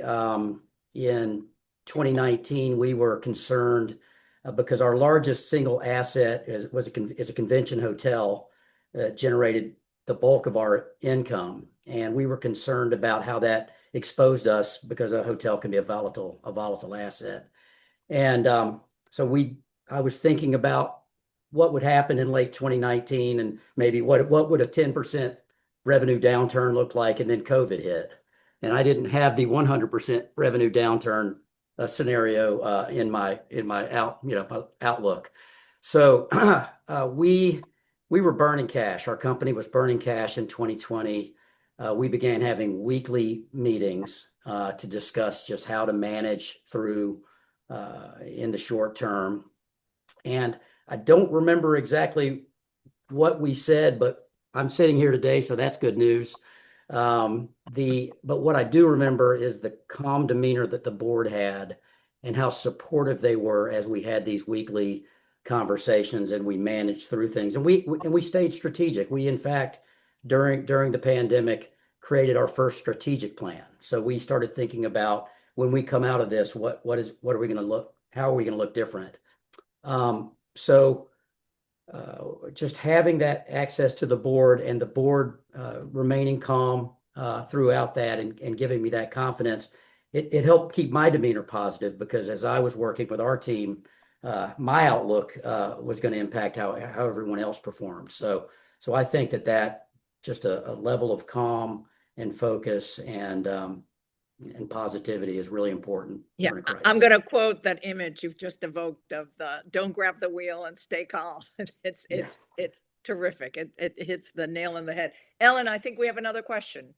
in 2019, we were concerned because our largest single asset is a convention hotel that generated the bulk of our income. And we were concerned about how that exposed us because a hotel can be a volatile asset. And I was thinking about what would happen in late 2019 and maybe what would a 10% revenue downturn look like, and then COVID hit. And I didn't have the 100% revenue downturn scenario in my outlook. So we were burning cash. Our company was burning cash in 2020. We began having weekly meetings to discuss just how to manage through in the short term. And I don't remember exactly what we said, but I'm sitting here today, so that's good news. But what I do remember is the calm demeanor that the board had and how supportive they were as we had these weekly conversations and we managed through things. And we stayed strategic. We, in fact, during the pandemic, created our first strategic plan. So we started thinking about when we come out of this, how are we going to look different? Just having that access to the board and the board remaining calm throughout that and giving me that confidence, it helped keep my demeanor positive, because as I was working with our team, my outlook was going to impact how everyone else performed. So I think that just a level of calm and focus and positivity is really important. Yeah, during a crisis. I'm going to quote that image you've just evoked of the "don't grab the wheel and stay calm." It's terrific. It hits the nail in the head. Ellen, I think we have another question.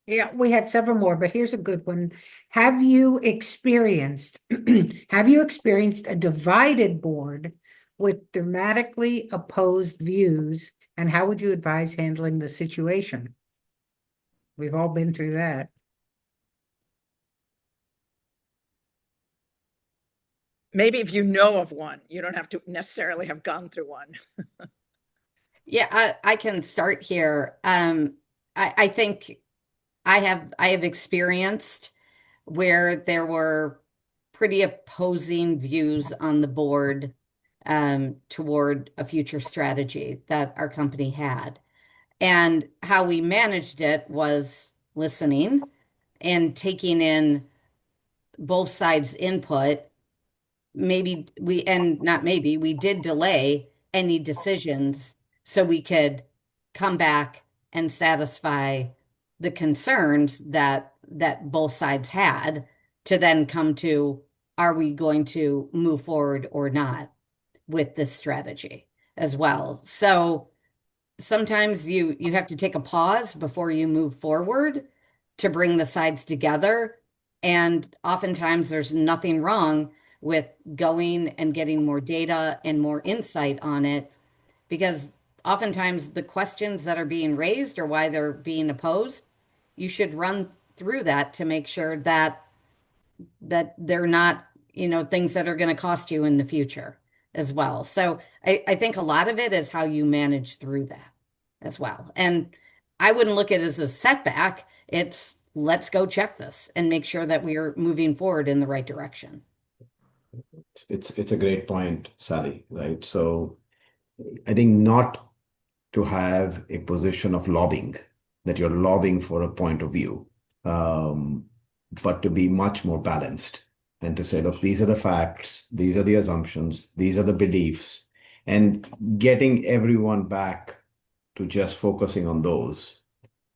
Yeah, we have several more, but here's a good one. Have you experienced a divided board with dramatically opposed views, and how would you advise handling the situation? We've all been through that. Maybe if you know of one, you don't have to necessarily have gone through one. Yeah, I can start here. I think I have experienced where there were pretty opposing views on the board toward a future strategy that our company had. And how we managed it was listening and taking in both sides' input. We did delay any decisions so we could come back and satisfy the concerns that both sides had, to then come to, are we going to move forward or not with this strategy as well? So sometimes you have to take a pause before you move forward to bring the sides together. And oftentimes there's nothing wrong with going and getting more data and more insight on it, because oftentimes the questions that are being raised or why they're being opposed, you should run through that to make sure that they're not, things that are going to cost you in the future as well. So I think a lot of it is how you manage through that as well. And I wouldn't look at it as a setback. It's, let's go check this and make sure that we are moving forward in the right direction. It's a great point, Sally, right? So I think not to have a position of lobbying, that you're lobbying for a point of view, but to be much more balanced and to say, look, these are the facts, these are the assumptions, these are the beliefs, and getting everyone back to just focusing on those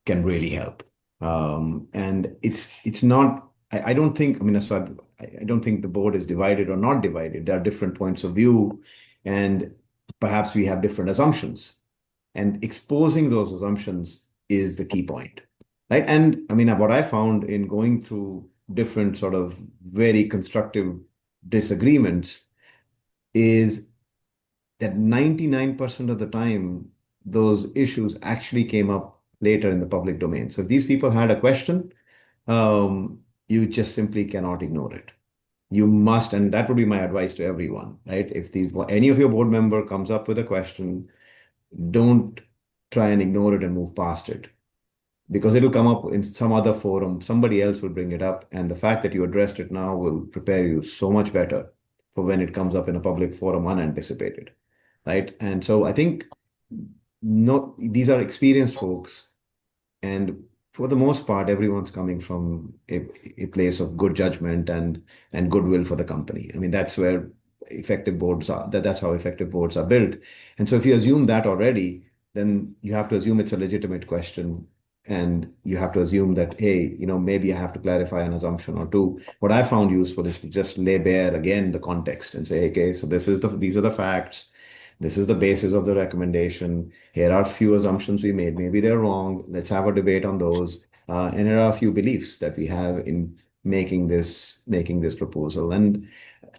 can really help. And it's not, I don't think, I mean, that's why I don't think the board is divided or not divided. There are different points of view, and perhaps we have different assumptions. And exposing those assumptions is the key point, right? And I mean, what I found in going through different sort of very constructive disagreements is that 99% of the time, those issues actually came up later in the public domain. So if these people had a question, you just simply cannot ignore it. You must, and that would be my advice to everyone, right? If any of your board member comes up with a question, don't try and ignore it and move past it. because it'll come up in some other forum. Somebody else will bring it up. And the fact that you addressed it now will prepare you so much better for when it comes up in a public forum unanticipated, right? And so I think these are experienced folks, and for the most part, everyone's coming from a place of good judgment and goodwill for the company. I mean, that's where effective boards are. That's how effective boards are built. And so if you assume that already, then you have to assume it's a legitimate question. And you have to assume that, hey, maybe I have to clarify an assumption or two. What I found useful is to just lay bare again the context and say, okay, so these are the facts. This is the basis of the recommendation. Here are a few assumptions we made. Maybe they're wrong. Let's have a debate on those. And here are a few beliefs that we have in making this proposal. And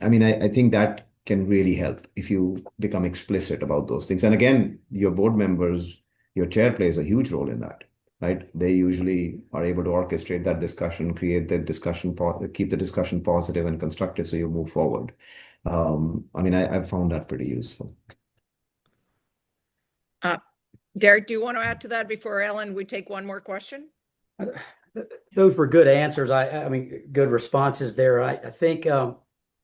I mean, I think that can really help if you become explicit about those things. And again, your board members, your chair plays a huge role in that, right? They usually are able to orchestrate that discussion, create the discussion, keep the discussion positive and constructive so you move forward. I mean, I've found that pretty useful. Derek, do you want to add to that before Ellen, we take one more question? Those were good answers. I mean, good responses there. I think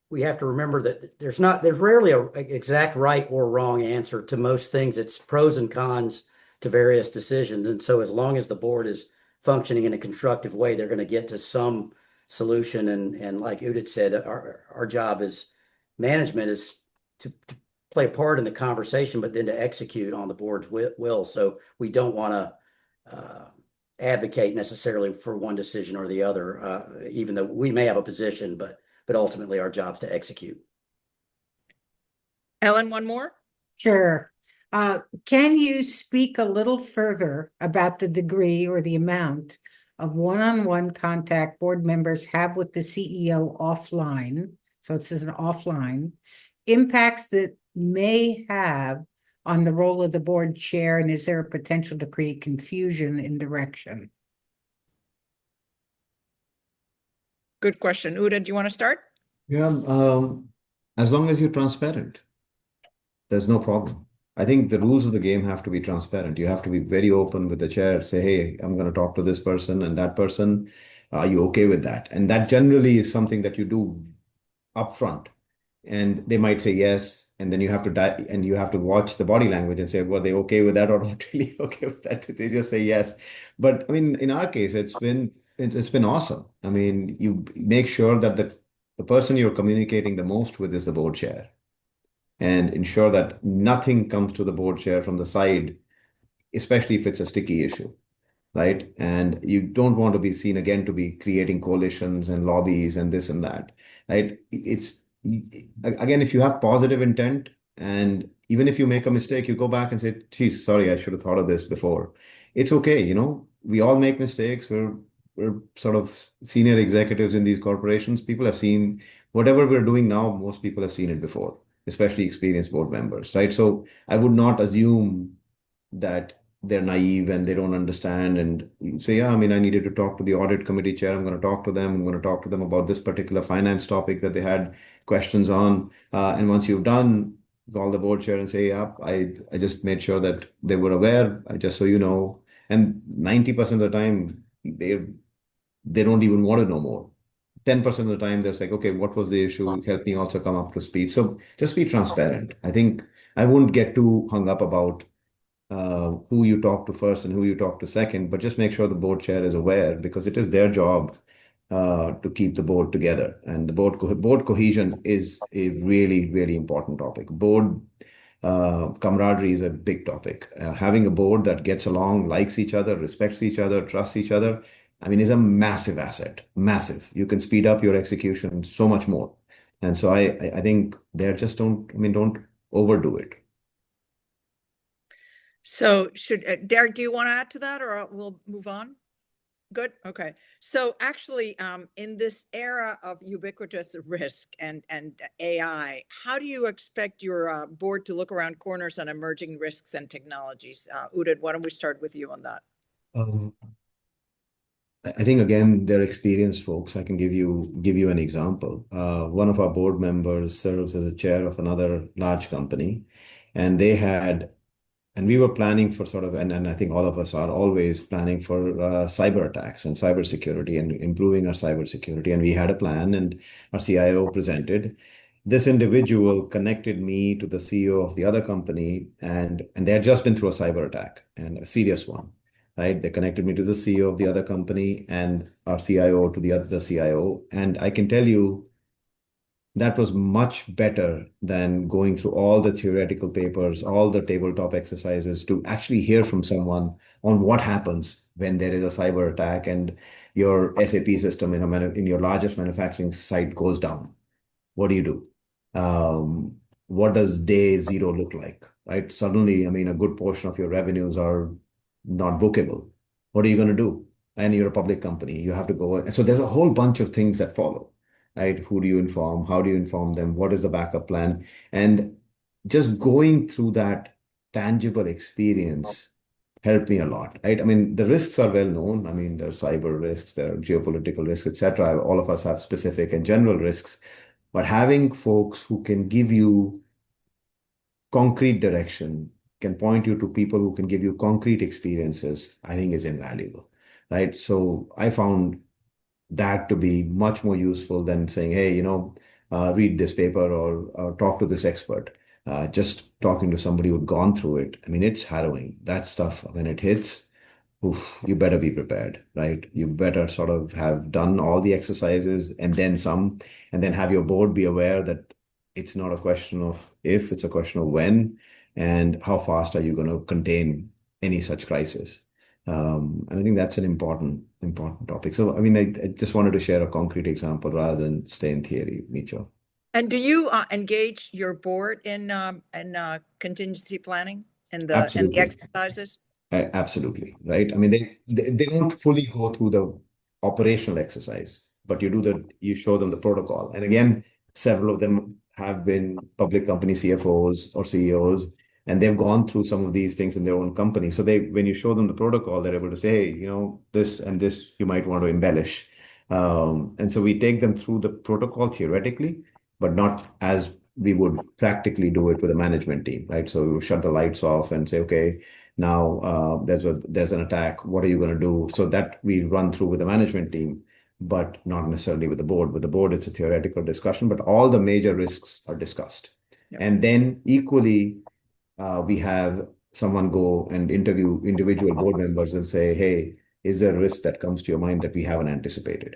we have to remember that there's rarely a exact right or wrong answer to most things. It's pros and cons to various decisions. And so as long as the board is functioning in a constructive way, they're going to get to some solution. And like Udit said, our job as management is to play a part in the conversation, but then to execute on the board's will. So we don't want to advocate necessarily for one decision or the other, even though we may have a position, but ultimately our job's to execute. Ellen, one more? Sure. Can you speak a little further about the degree or the amount of one-on-one contact board members have with the CEO offline? So it says an offline impacts that may have on the role of the board chair, and is there a potential to create confusion in direction? Good question. Uda, do you want to start? Yeah, as long as you're transparent, there's no problem. I think the rules of the game have to be transparent. You have to be very open with the chair, say, hey, I'm going to talk to this person and that person. Are you okay with that? And that generally is something that you do upfront. And they might say yes, and then you have to watch the body language and say, were they okay with that or not really okay with that? Did they just say yes? But I mean, in our case, it's been awesome. I mean, you make sure that the person you're communicating the most with is the board chair, and ensure that nothing comes to the board chair from the side, especially if it's a sticky issue, right? And you don't want to be seen again to be creating coalitions and lobbies and this and that, right? Again, if you have positive intent, and even if you make a mistake, you go back and say, geez, sorry, I should have thought of this before. It's okay, we all make mistakes. We're sort of senior executives in these corporations. People have seen whatever we're doing now, most people have seen it before, especially experienced board members, right? So I would not assume that they're naive and they don't understand. And you say, yeah, I mean, I needed to talk to the audit committee chair. I'm going to talk to them. I'm going to talk to them about this particular finance topic that they had questions on. And once you've done, call the board chair and say, yeah, I just made sure that they were aware, just so you know. And 90% of the time, they don't even want to know more. 10% of the time, they're like, okay, what was the issue? Help me also come up to speed. So just be transparent. I think I wouldn't get too hung up about who you talk to first and who you talk to second, but just make sure the board chair is aware, because it is their job to keep the board together. And the board cohesion is a really, really important topic. Board camaraderie is a big topic. Having a board that gets along, likes each other, respects each other, trusts each other, I mean, is a massive asset. Massive. You can speed up your execution so much more. And so I think don't overdo it. So Derek, do you want to add to that, or we'll move on? Good. Okay. So actually, in this era of ubiquitous risk and AI, how do you expect your board to look around corners on emerging risks and technologies? Udit, why don't we start with you on that? I think again, they're experienced folks. I can give you an example. One of our board members serves as a chair of another large company, and they had And we were planning for sort of, and I think all of us are always planning for cyber attacks and cybersecurity and improving our cybersecurity. And we had a plan, and our CIO presented. This individual connected me to the CEO of the other company, and they had just been through a cyber attack, and a serious one, right? They connected me to the CEO of the other company and our CIO to the other CIO. And I can tell you, that was much better than going through all the theoretical papers, all the tabletop exercises, to actually hear from someone on what happens when there is a cyber attack and your SAP system in your largest manufacturing site goes down. What do you do? What does day zero look like, right? Suddenly, I mean, a good portion of your revenues are not bookable. What are you going to do? And you're a public company. You have to go. So there's a whole bunch of things that follow, right? Who do you inform? How do you inform them? What is the backup plan? And just going through that tangible experience helped me a lot, right? I mean, the risks are well known. I mean, there are cyber risks, there are geopolitical risks, etc. All of us have specific and general risks, but having folks who can give you concrete direction, can point you to people who can give you concrete experiences, I think is invaluable, right? So I found that to be much more useful than saying, hey, read this paper or talk to this expert. Just talking to somebody who'd gone through it. I mean, it's harrowing. That stuff, when it hits, oof, you better be prepared, right? You better sort of have done all the exercises and then some, and then have your board be aware that it's not a question of if, it's a question of when, and how fast are you going to contain any such crisis. And I think that's an important topic. So, I mean, I just wanted to share a concrete example rather than stay in theory, Micho. And do you engage your board in contingency planning and the Absolutely. exercises? Absolutely, right? I mean, they don't fully go through the operational exercise, but you show them the protocol. And again, several of them have been public company CFOs or CEOs, and they've gone through some of these things in their own company. So when you show them the protocol, they're able to say, hey, this and this you might want to embellish. And so we take them through the protocol theoretically, but not as we would practically do it with a management team, right? So we shut the lights off and say, okay, now there's an attack. What are you going to do? So that we run through with the management team, but not necessarily with the board. With the board, it's a theoretical discussion, but all the major risks are discussed. Yep. And then equally, we have someone go and interview individual board members and say, hey, is there a risk that comes to your mind that we haven't anticipated?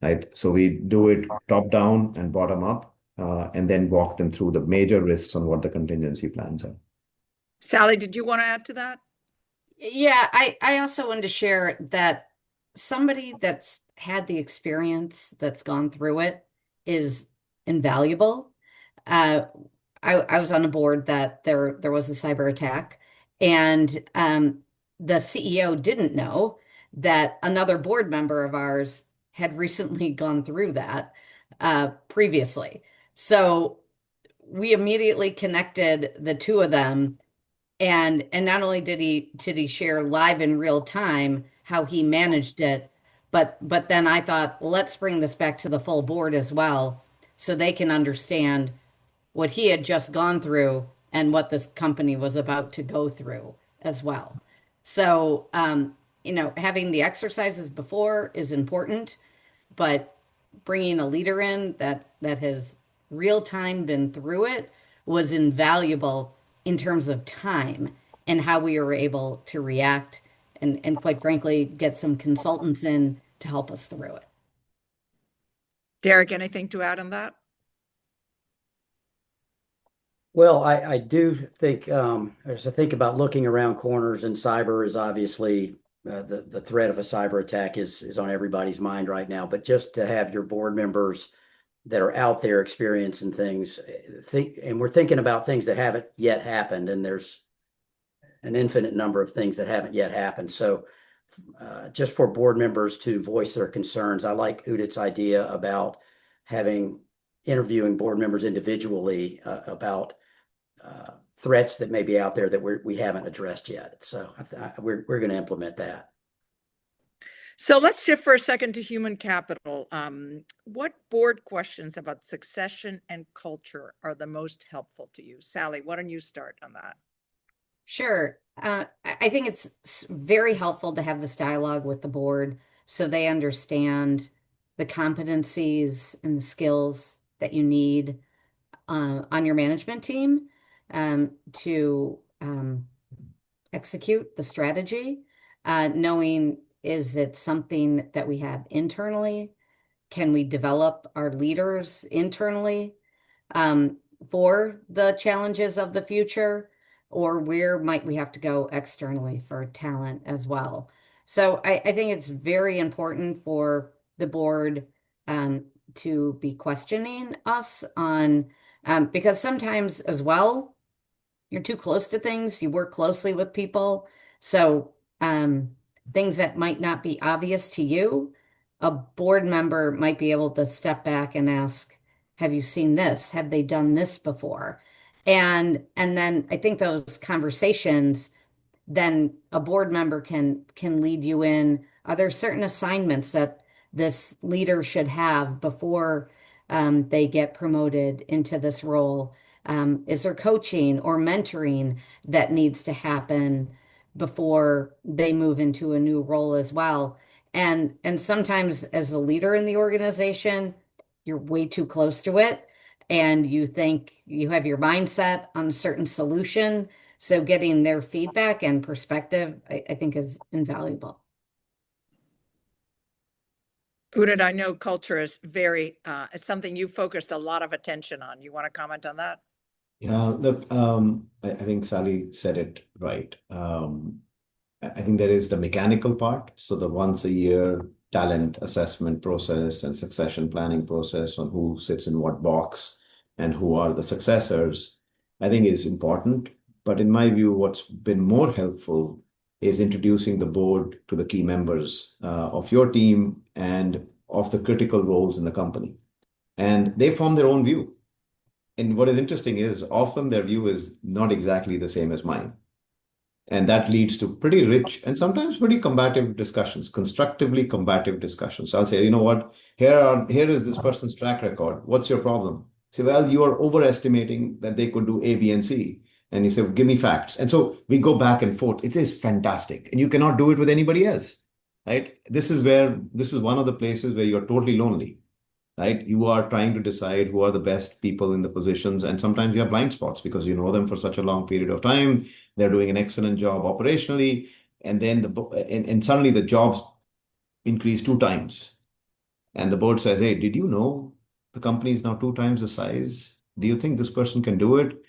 Right? So we do it top down and bottom up, and then walk them through the major risks on what the contingency plans are. Sally, did you want to add to that? Yeah, I also wanted to share that somebody that's had the experience, that's gone through it, is invaluable. I was on a board that there was a cyber attack, and the CEO didn't know that another board member of ours had recently gone through that previously. So we immediately connected the two of them, and not only did he share live in real time how he managed it, but then I thought, let's bring this back to the full board as well, so they can understand what he had just gone through and what this company was about to go through as well. So, having the exercises before is important, but bringing a leader in that has real time been through it was invaluable in terms of time and how we were able to react and quite frankly, get some consultants in to help us through it. Derek, anything to add on that? Well, I do think, as I think about looking around corners, and cyber is obviously the threat of a cyber attack is on everybody's mind right now. But just to have your board members that are out there experiencing things, and we're thinking about things that haven't yet happened, and there's an infinite number of things that haven't yet happened. So just for board members to voice their concerns, I like Udit's idea about interviewing board members individually about threats that may be out there that we haven't addressed yet. So we're going to implement that. So let's shift for a second to human capital. What board questions about succession and culture are the most helpful to you? Sally, why don't you start on that? Sure. I think it's very helpful to have this dialogue with the board so they understand the competencies and the skills that you need on your management team to execute the strategy, knowing is it something that we have internally? Can we develop our leaders internally um, for the challenges of the future? Or where might we have to go externally for talent as well? So I think it's very important for the board to be questioning us on, because sometimes as well, you're too close to things, you work closely with people. So, things that might not be obvious to you, a board member might be able to step back and ask, have you seen this? Have they done this before? And then I think those conversations, then a board member can lead you in. Are there certain assignments that this leader should have before they get promoted into this role? Is there coaching or mentoring that needs to happen before they move into a new role as well? And sometimes as a leader in the organization, you're way too close to it, and you think you have your mindset on a certain solution. So getting their feedback and perspective, I think is invaluable. Udit, I know culture is very, it's something you focused a lot of attention on. You want to comment on that? Yeah, look, I think Sally said it right. I think there is the mechanical part. So the once a year talent assessment process and succession planning process on who sits in what box and who are the successors, I think is important. But in my view, what's been more helpful is introducing the board to the key members of your team and of the critical roles in the company. And they form their own view. And what is interesting is often their view is not exactly the same as mine. And that leads to pretty rich and sometimes pretty combative discussions, constructively combative discussions. So I'll say, you know what, here is this person's track record. What's your problem? Say, well, you are overestimating that they could do A, B, and C. And you say, give me facts. And so we go back and forth. It is fantastic. And you cannot do it with anybody else, right? This is one of the places where you're totally lonely, right? You are trying to decide who are the best people in the positions, and sometimes you have blind spots because you know them for such a long period of time. They're doing an excellent job operationally, and then and suddenly the jobs increase 2 times, and the board says, "Hey, did you know the company is now 2 times the size? Do you think this person can do it?"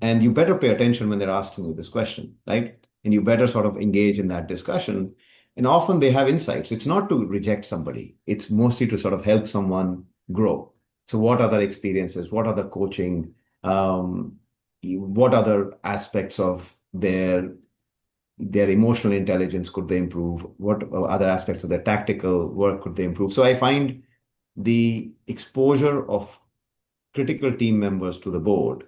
And you better pay attention when they're asking you this question, right? And you better sort of engage in that discussion. And often they have insights. It's not to reject somebody, it's mostly to sort of help someone grow. So, what other experiences, what other coaching, what other aspects of their emotional intelligence could they improve? What other aspects of their tactical work could they improve? So, I find the exposure of critical team members to the board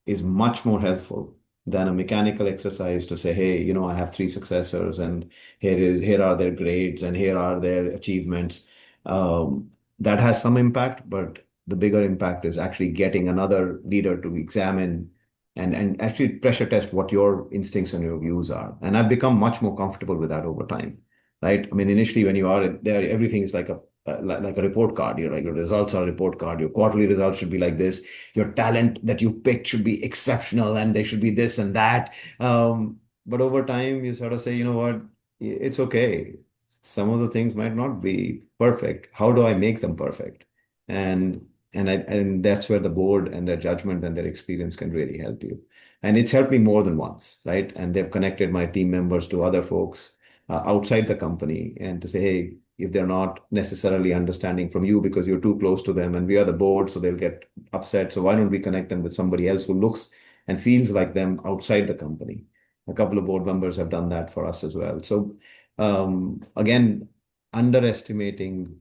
is much more helpful than a mechanical exercise to say, hey, I have 3 successors and here are their grades and here are their achievements. That has some impact, but the bigger impact is actually getting another leader to examine and actually pressure test what your instincts and your views are. And I've become much more comfortable with that over time, right? I mean, initially when you are there, everything is like a report card. You're like, your results are a report card. Your quarterly results should be like this. Your talent that you picked should be exceptional and they should be this and that. But over time, you sort of say, you know what, it's okay. Some of the things might not be perfect. How do I make them perfect? And and that's where the board and their judgment and their experience can really help you. And it's helped me more than once, right? And they've connected my team members to other folks outside the company and to say, hey, if they're not necessarily understanding from you because you're too close to them and we are the board, so they'll get upset. So why don't we connect them with somebody else who looks and feels like them outside the company? A couple of board members have done that for us as well. So again, underestimating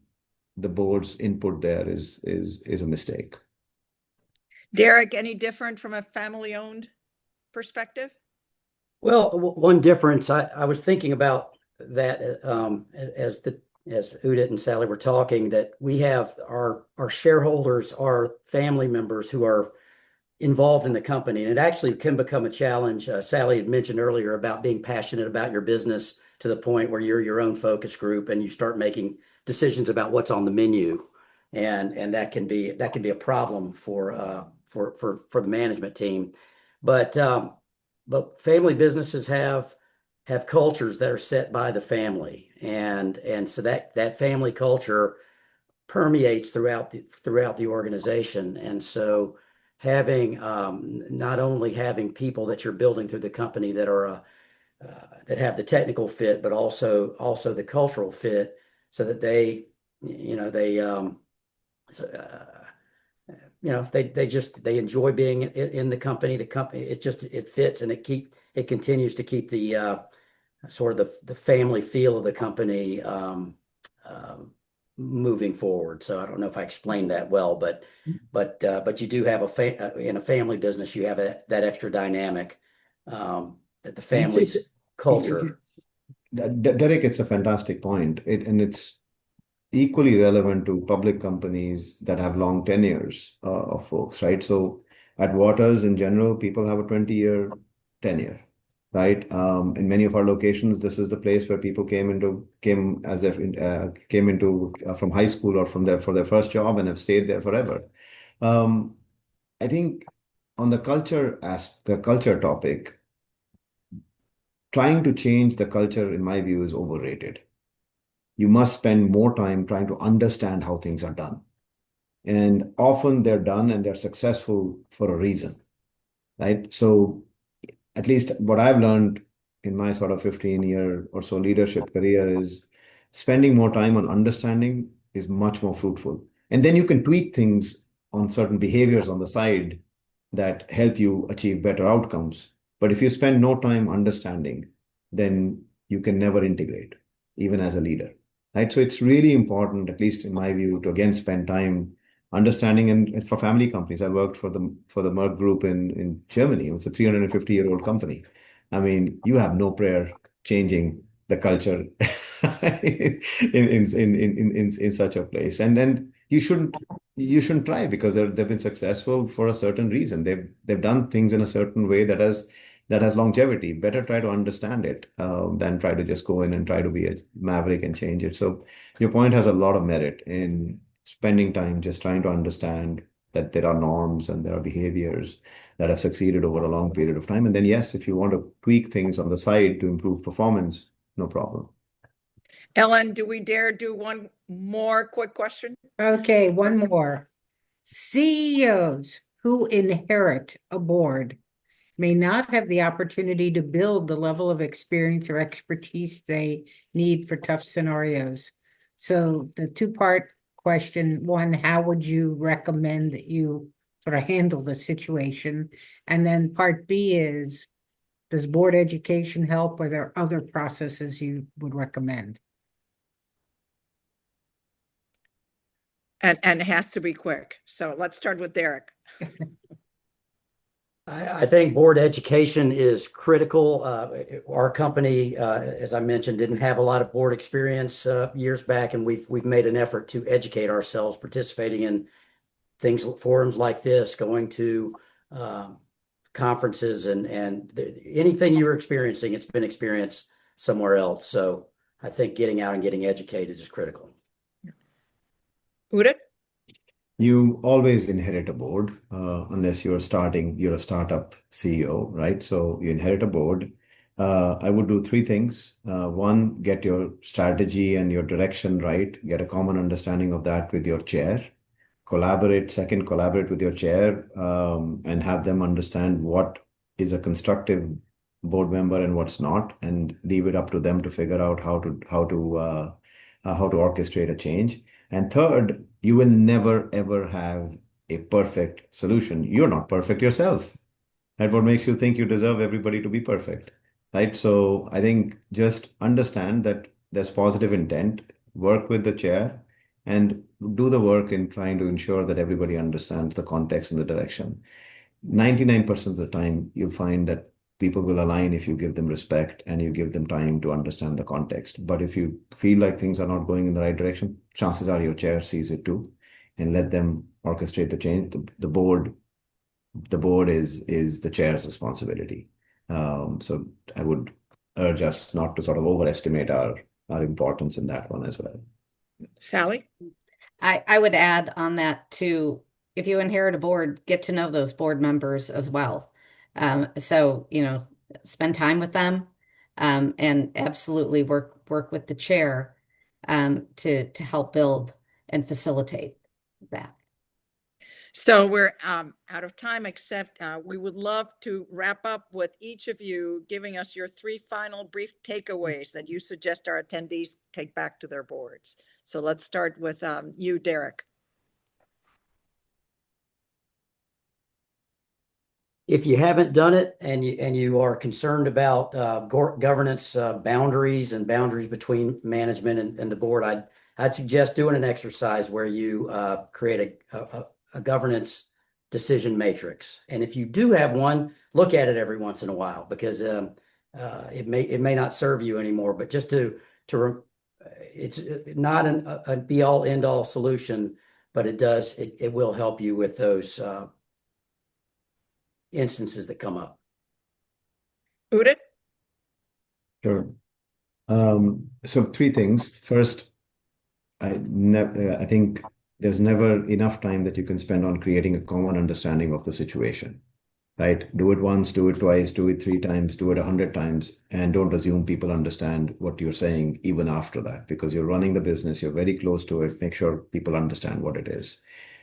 the board's input there is a mistake. Derek, any different from a family-owned perspective? Well, one difference I was thinking about that as Udit and Sally were talking, that we have our shareholders are family members who are involved in the company. And it actually can become a challenge. Sally had mentioned earlier about being passionate about your business to the point where you're your own focus group and you start making decisions about what's on the menu. And that can be a problem for the management team. But family businesses have cultures that are set by the family. And so that family culture permeates throughout the organization. And so having not only having people that you're building through the company that are that have the technical fit, but also the cultural fit, so that they so, they enjoy being in the company. The company, it fits, and it continues to keep the sort of the family feel of the company moving forward. So I don't know if I explained that well, but you do have in a family business, you have that extra dynamic that the family culture. Derek, it's a fantastic point. And it's equally relevant to public companies that have long tenures of folks, right? So at Waters in general, people have a 20-year tenure, right? In many of our locations, this is the place where people came into from high school or for their first job and have stayed there forever. I think on the culture topic, trying to change the culture, in my view, is overrated. You must spend more time trying to understand how things are done. And often they're done and they're successful for a reason, right? So at least what I've learned in my sort of 15-year or so leadership career is spending more time on understanding is much more fruitful. And then you can tweak things on certain behaviors on the side that help you achieve better outcomes. But if you spend no time understanding, then you can never integrate, even as a leader, right? So it's really important, at least in my view, to again spend time understanding. And for family companies, I worked for the Merck Group in Germany. It's a 350-year-old company. I mean, you have no prayer changing the culture in such a place. And then you shouldn't try, because they've been successful for a certain reason. They've done things in a certain way that has longevity. Better try to understand it than try to just go in and try to be a maverick and change it. So your point has a lot of merit in spending time just trying to understand that there are norms and there are behaviors that have succeeded over a long period of time. And then, yes, if you want to tweak things on the side to improve performance, no problem. Ellen, do we dare do one more quick question? Okay, one more. CEOs who inherit a board may not have the opportunity to build the level of experience or expertise they need for tough scenarios. So the two-part question, one, how would you recommend that you sort of handle the situation? And then part B is, does board education help, or are there other processes you would recommend? And it has to be quick. So let's start with Derek. I think board education is critical. Our company, as I mentioned, didn't have a lot of board experience years back, and we've made an effort to educate ourselves, participating in forums like this, going to conferences, and anything you were experiencing, it's been experienced somewhere else. So I think getting out and getting educated is critical. Udit? You always inherit a board unless you're a startup CEO, right? So you inherit a board. I would do three things. One, get your strategy and your direction right. Get a common understanding of that with your chair. Second, collaborate with your chair and have them understand what is a constructive board member and what's not, and leave it up to them to figure out how to orchestrate a change. And third, you will never, ever have a perfect solution. You're not perfect yourself. Right? What makes you think you deserve everybody to be perfect? Right? So I think just understand that there's positive intent, work with the chair, and do the work in trying to ensure that everybody understands the context and the direction. 99% of the time, you'll find that people will align if you give them respect and you give them time to understand the context. But if you feel like things are not going in the right direction, chances are your chair sees it too, and let them orchestrate the change. The board the board is the chair's responsibility. So I would urge us not to sort of overestimate our importance in that one as well. Sally? I would add on that too, if you inherit a board, get to know those board members as well. So, spend time with them, and absolutely work with the chair, to help build and facilitate that. So we're out of time, except we would love to wrap up with each of you giving us your 3 final brief takeaways that you suggest our attendees take back to their boards. So let's start with you, Derek. If you haven't done it and you are concerned about governance boundaries and boundaries between management and the board, I'd suggest doing an exercise where you create a governance decision matrix. And if you do have one, look at it every once in a while, because it may not serve you anymore. But just it's not a be all end all solution, but it will help you with those instances that come up. Udit? Sure. So 3 things. First, I think there's never enough time that you can spend on creating a common understanding of the situation, right? Do it once, do it twice, do it 3 times, do it 100 times, and don't assume people understand what you're saying even after that, because you're running the business, you're very close to it. Make sure people understand what it is.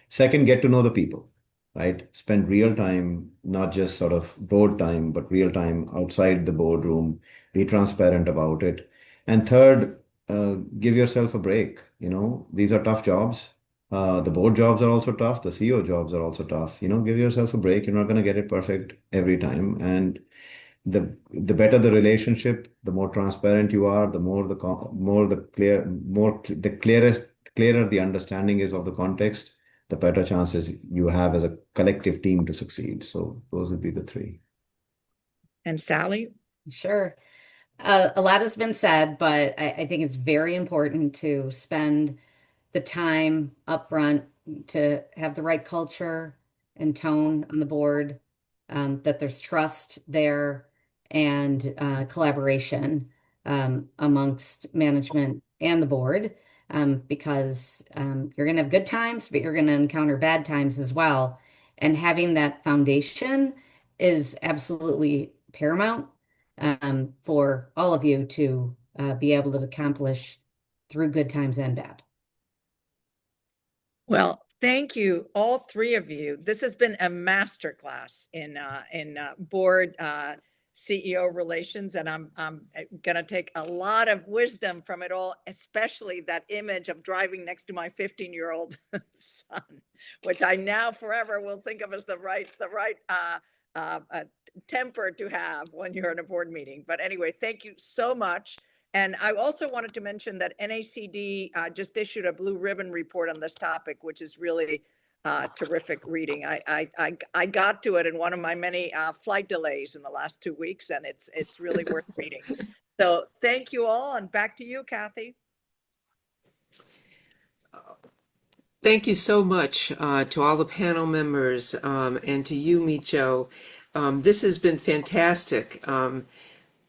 Second, get to know the people, right? Spend real time, not just sort of board time, but real time outside the boardroom. Be transparent about it. And third, give yourself a break. These are tough jobs. The board jobs are also tough. The CEO jobs are also tough. Give yourself a break. You're not going to get it perfect every time. And the better the relationship, the more transparent you are, the clearer the understanding is of the context, the better chances you have as a collective team to succeed. So those would be the 3. And Sally? Sure. A lot has been said, but I think it's very important to spend the time up front to have the right culture and tone on the board, that there's trust there, and collaboration amongst management and the board, because you're going to have good times, but you're going to encounter bad times as well. And having that foundation is absolutely paramount, for all of you to be able to accomplish through good times and bad. Well, thank you, all 3 of you. This has been a masterclass in board CEO relations, and I'm going to take a lot of wisdom from it all, especially that image of driving next to my 15-year-old son, which I now forever will think of as the right temper to have when you're in a board meeting. But anyway, thank you so much. And I also wanted to mention that NACD just issued a blue ribbon report on this topic, which is really terrific reading. I got to it in one of my many flight delays in the last 2 weeks, and it's really worth reading. So thank you all, and back to you, Kathy. Thank you so much to all the panel members, and to you, Micho. This has been fantastic.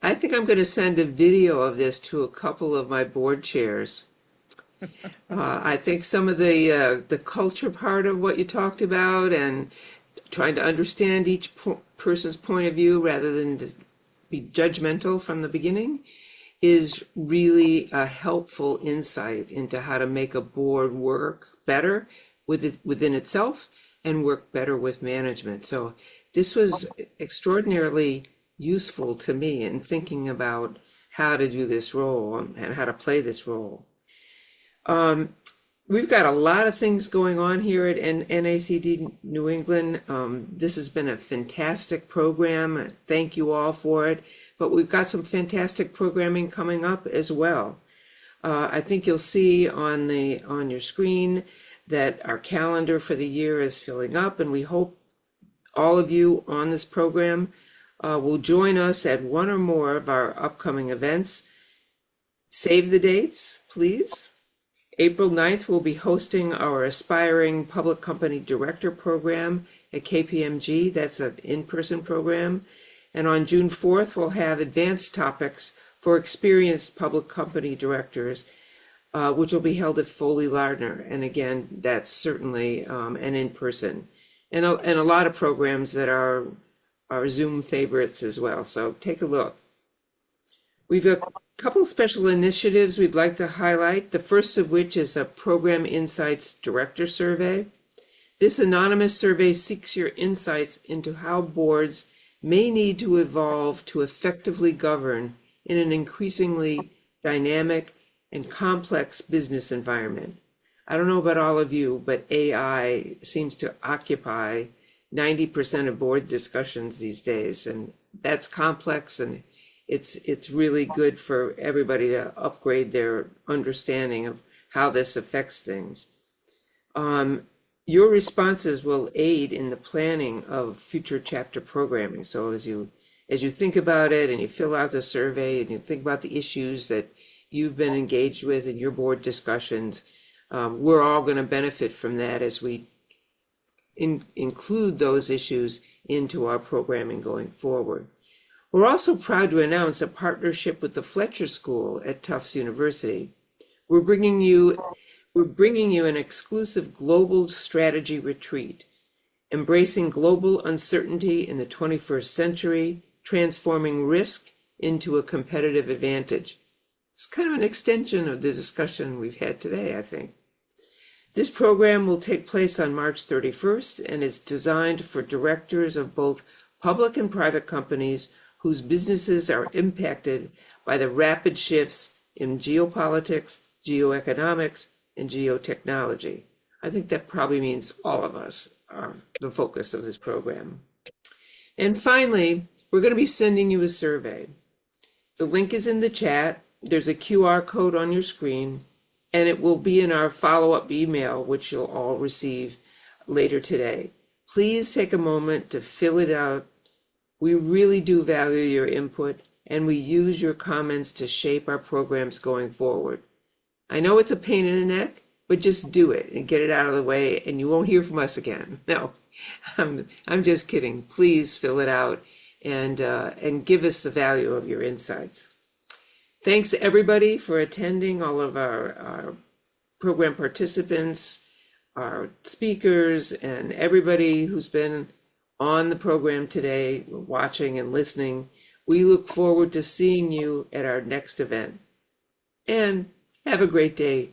I think I'm going to send a video of this to a couple of my board chairs. I think some of the culture part of what you talked about, and trying to understand each person's point of view rather than to be judgmental from the beginning, is really a helpful insight into how to make a board work better within itself and work better with management. So this was extraordinarily useful to me in thinking about how to do this role and how to play this role. We've got a lot of things going on here at NACD New England. This has been a fantastic program. Thank you all for it. But we've got some fantastic programming coming up as well. I think you'll see on your screen that our calendar for the year is filling up, and we hope all of you on this program will join us at one or more of our upcoming events. Save the dates, please. April 9th, we'll be hosting our Aspiring Public Company Director program at KPMG. That's an in-person program. And on June 4th, we'll have advanced topics for experienced public company directors, which will be held at Foley Lardner. And again, that's certainly an in-person. And a lot of programs that are Zoom favorites as well. So take a look. We've a couple special initiatives we'd like to highlight. The first of which is a Program Insights Director Survey. This anonymous survey seeks your insights into how boards may need to evolve to effectively govern in an increasingly dynamic and complex business environment. I don't know about all of you, but AI seems to occupy 90% of board discussions these days, and that's complex, and it's really good for everybody to upgrade their understanding of how this affects things. Your responses will aid in the planning of future chapter programming. So as you think about it and you fill out the survey and you think about the issues that you've been engaged with in your board discussions, we're all going to benefit from that as we include those issues into our programming going forward. We're also proud to announce a partnership with the Fletcher School at Tufts University. We're bringing you an exclusive global strategy retreat, embracing global uncertainty in the 21st century, transforming risk into a competitive advantage. It's kind of an extension of the discussion we've had today, I think. This program will take place on March 31st and is designed for directors of both public and private companies whose businesses are impacted by the rapid shifts in geopolitics, geoeconomics, and geotechnology. I think that probably means all of us are the focus of this program. And finally, we're going to be sending you a survey. The link is in the chat. There's a QR code on your screen, and it will be in our follow-up email, which you'll all receive later today. Please take a moment to fill it out. We really do value your input, and we use your comments to shape our programs going forward. I know it's a pain in the neck, but just do it and get it out of the way, and you won't hear from us again. No, I'm just kidding. Please fill it out and give us the value of your insights. Thanks everybody for attending, all of our program participants, our speakers, and everybody who's been on the program today, watching and listening. We look forward to seeing you at our next event. And have a great day.